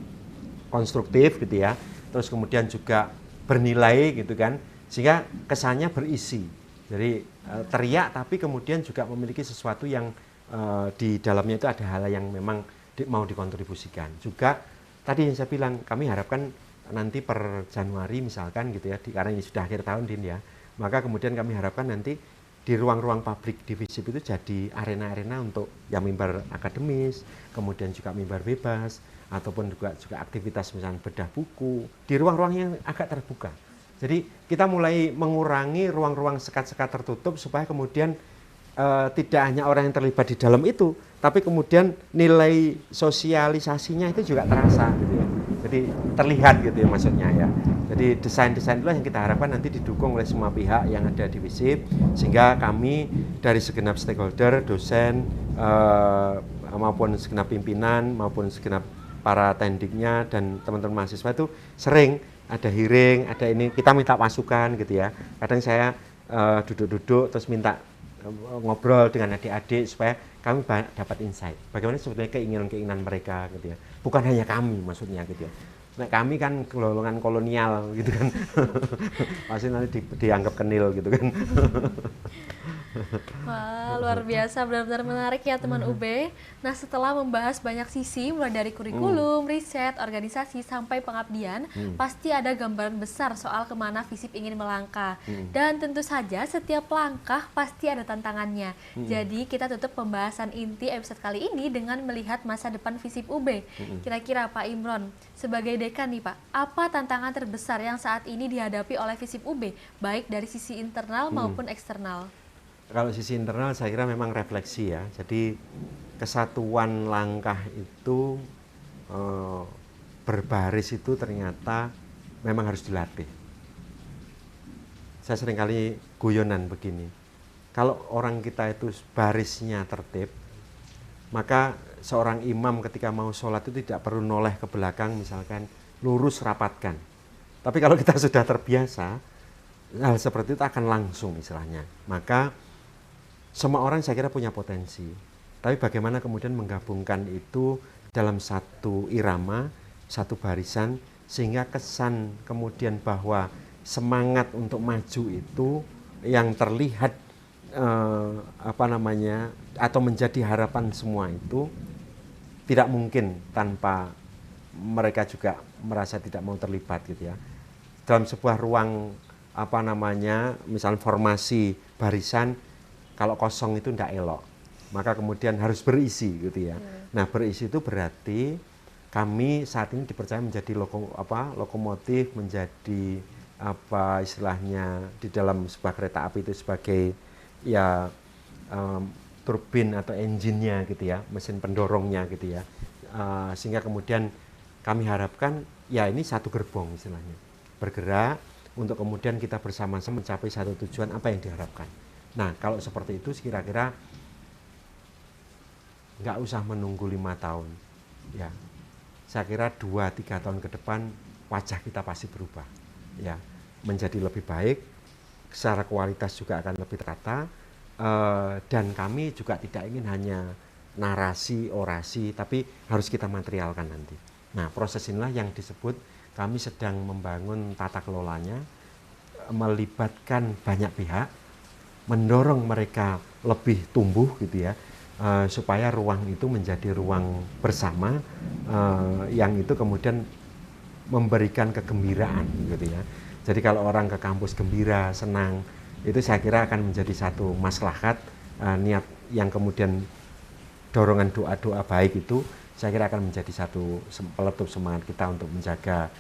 konstruktif gitu ya. Terus kemudian juga bernilai gitu kan. Sehingga kesannya berisi. Jadi teriak tapi kemudian juga memiliki sesuatu yang di dalamnya itu ada hal yang memang mau dikontribusikan. Juga tadi yang saya bilang, kami harapkan nanti per Januari misalkan gitu ya, karena ini sudah akhir tahun Din ya, maka kemudian kami harapkan nanti di ruang-ruang pabrik di FISIP itu jadi arena-arena untuk yang mimbar akademis, kemudian juga mimbar bebas, ataupun juga aktivitas misalnya bedah buku, di ruang-ruang yang agak terbuka. Jadi kita mulai mengurangi ruang-ruang sekat-sekat tertutup supaya kemudian tidak hanya orang yang terlibat di dalam itu, tapi kemudian nilai sosialisasinya itu juga terasa gitu ya. Jadi terlihat gitu ya maksudnya ya. Jadi desain-desain itulah yang kita harapkan nanti didukung oleh semua pihak yang ada di FISIP, sehingga kami dari segenap stakeholder, dosen maupun segenap pimpinan maupun segenap para tendingnya dan teman-teman mahasiswa itu sering ada hearing, ada ini, kita minta masukan gitu ya. Kadang saya duduk-duduk terus minta ngobrol dengan adik-adik supaya kami dapat insight. Bagaimana sebetulnya keinginan-keinginan mereka gitu ya. Bukan hanya kami maksudnya gitu ya. Nah, kami kan golongan kolonial gitu kan. Pasti nanti dianggap kenil gitu kan. Wah, luar biasa, benar-benar menarik ya teman UB. Nah, setelah membahas banyak sisi, mulai dari kurikulum, riset, organisasi, sampai pengabdian, pasti ada gambaran besar soal kemana FISIP ingin melangkah. Dan tentu saja setiap langkah pasti ada tantangannya. Jadi kita tutup pembahasan inti episode kali ini dengan melihat masa depan FISIP UB. Kira-kira Pak Imron, sebagai dekan nih Pak, apa tantangan terbesar yang saat ini dihadapi oleh FISIP UB, baik dari sisi internal maupun eksternal? Kalau sisi internal saya kira memang refleksi ya. Jadi kesatuan langkah itu berbaris itu ternyata memang harus dilatih. Saya seringkali guyonan begini. Kalau orang kita itu barisnya tertib, maka seorang imam ketika mau sholat itu tidak perlu noleh ke belakang misalkan, lurus rapatkan. Tapi kalau kita sudah terbiasa, hal seperti itu akan langsung istilahnya. Maka semua orang saya kira punya potensi, tapi bagaimana kemudian menggabungkan itu dalam satu irama, satu barisan, sehingga kesan kemudian bahwa semangat untuk maju itu yang terlihat atau menjadi harapan semua itu tidak mungkin tanpa mereka juga merasa tidak mau terlibat gitu ya. Dalam sebuah ruang misalnya formasi barisan, kalau kosong itu tidak elok, maka kemudian harus berisi gitu ya. Nah, berisi itu berarti kami saat ini dipercaya menjadi lokomotif, menjadi istilahnya di dalam sebuah kereta api itu sebagai turbin atau engine-nya gitu ya, mesin pendorongnya gitu ya. Sehingga kemudian kami harapkan ya ini satu gerbong istilahnya, bergerak untuk kemudian kita bersama-sama mencapai satu tujuan apa yang diharapkan. Nah, kalau seperti itu kira-kira nggak usah menunggu 5 tahun ya. Saya kira 2-3 tahun ke depan wajah kita pasti berubah ya, menjadi lebih baik, secara kualitas juga akan lebih tertata, dan kami juga tidak ingin hanya narasi, orasi, tapi harus kita materialkan nanti. Nah, proses inilah yang disebut kami sedang membangun tata kelolanya, melibatkan banyak pihak, mendorong mereka lebih tumbuh gitu ya, supaya ruang itu menjadi ruang bersama, yang itu kemudian memberikan kegembiraan gitu ya. Jadi kalau orang ke kampus gembira, senang, itu saya kira akan menjadi satu maslahat, niat yang kemudian dorongan doa-doa baik itu saya kira akan menjadi satu peletup semangat kita untuk menjaga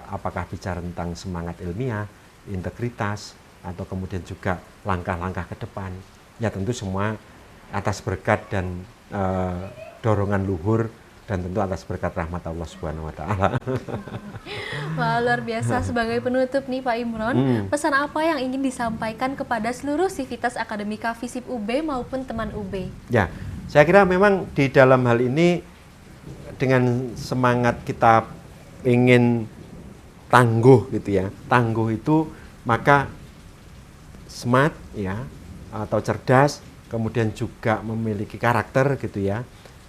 apakah bicara tentang semangat ilmiah, integritas, atau kemudian juga langkah-langkah ke depan. Ya tentu semua atas berkat dan dorongan luhur, dan tentu atas berkat rahmat Allah Subhanahu wa taala. Wah, luar biasa. Sebagai penutup nih Pak Imron, pesan apa yang ingin disampaikan kepada seluruh sivitas akademika FISIP UB maupun teman UB? Ya, saya kira memang di dalam hal ini dengan semangat kita ingin tangguh gitu ya. Tangguh itu maka smart ya, atau cerdas, kemudian juga memiliki karakter gitu ya,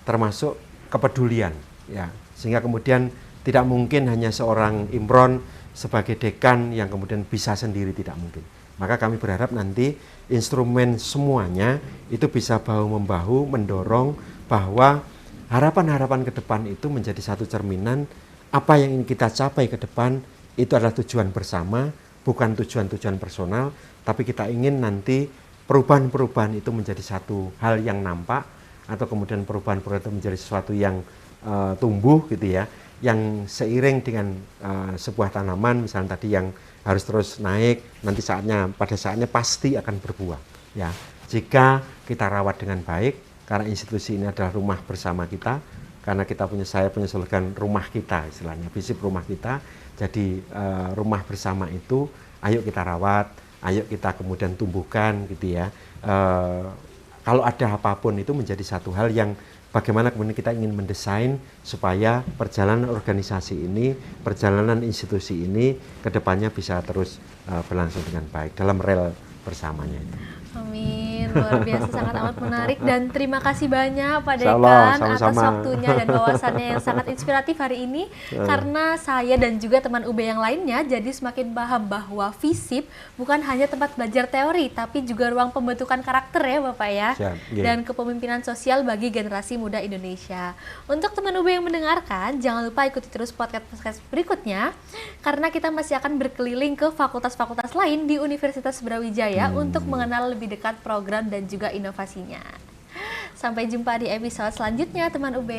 termasuk kepedulian ya, sehingga kemudian tidak mungkin hanya seorang Imron sebagai dekan yang kemudian bisa sendiri, tidak mungkin. Maka kami berharap nanti instrumen semuanya itu bisa bahu-membahu mendorong bahwa harapan-harapan ke depan itu menjadi satu cerminan apa yang ingin kita capai ke depan itu adalah tujuan bersama, bukan tujuan-tujuan personal, tapi kita ingin nanti perubahan-perubahan itu menjadi satu hal yang nampak, atau kemudian perubahan-perubahan itu menjadi sesuatu yang tumbuh gitu ya, yang seiring dengan sebuah tanaman misalnya tadi yang harus terus naik, nanti pada saatnya pasti akan berbuah ya, jika kita rawat dengan baik, karena institusi ini adalah rumah bersama kita, karena saya punya slogan rumah kita istilahnya, FISIP rumah kita. Jadi rumah bersama itu ayo kita rawat, ayo kita kemudian tumbuhkan gitu ya. Kalau ada apapun itu menjadi satu hal yang bagaimana kemudian kita ingin mendesain supaya perjalanan organisasi ini, perjalanan institusi ini ke depannya bisa terus berlangsung dengan baik dalam rel bersamanya itu. Amin, luar biasa, sangat amat menarik, dan terima kasih banyak Pak Dekan sama-sama atas waktunya dan wawasannya yang sangat inspiratif hari ini, karena saya dan juga teman UB yang lainnya jadi semakin paham bahwa FISIP bukan hanya tempat belajar teori, tapi juga ruang pembentukan karakter ya Bapak ya, dan kepemimpinan sosial bagi generasi muda Indonesia. Untuk teman UB yang mendengarkan, jangan lupa ikuti terus podcast berikutnya, karena kita masih akan berkeliling ke fakultas-fakultas lain di Universitas Brawijaya untuk mengenal lebih dekat program dan juga inovasinya. Sampai jumpa di episode selanjutnya teman UB.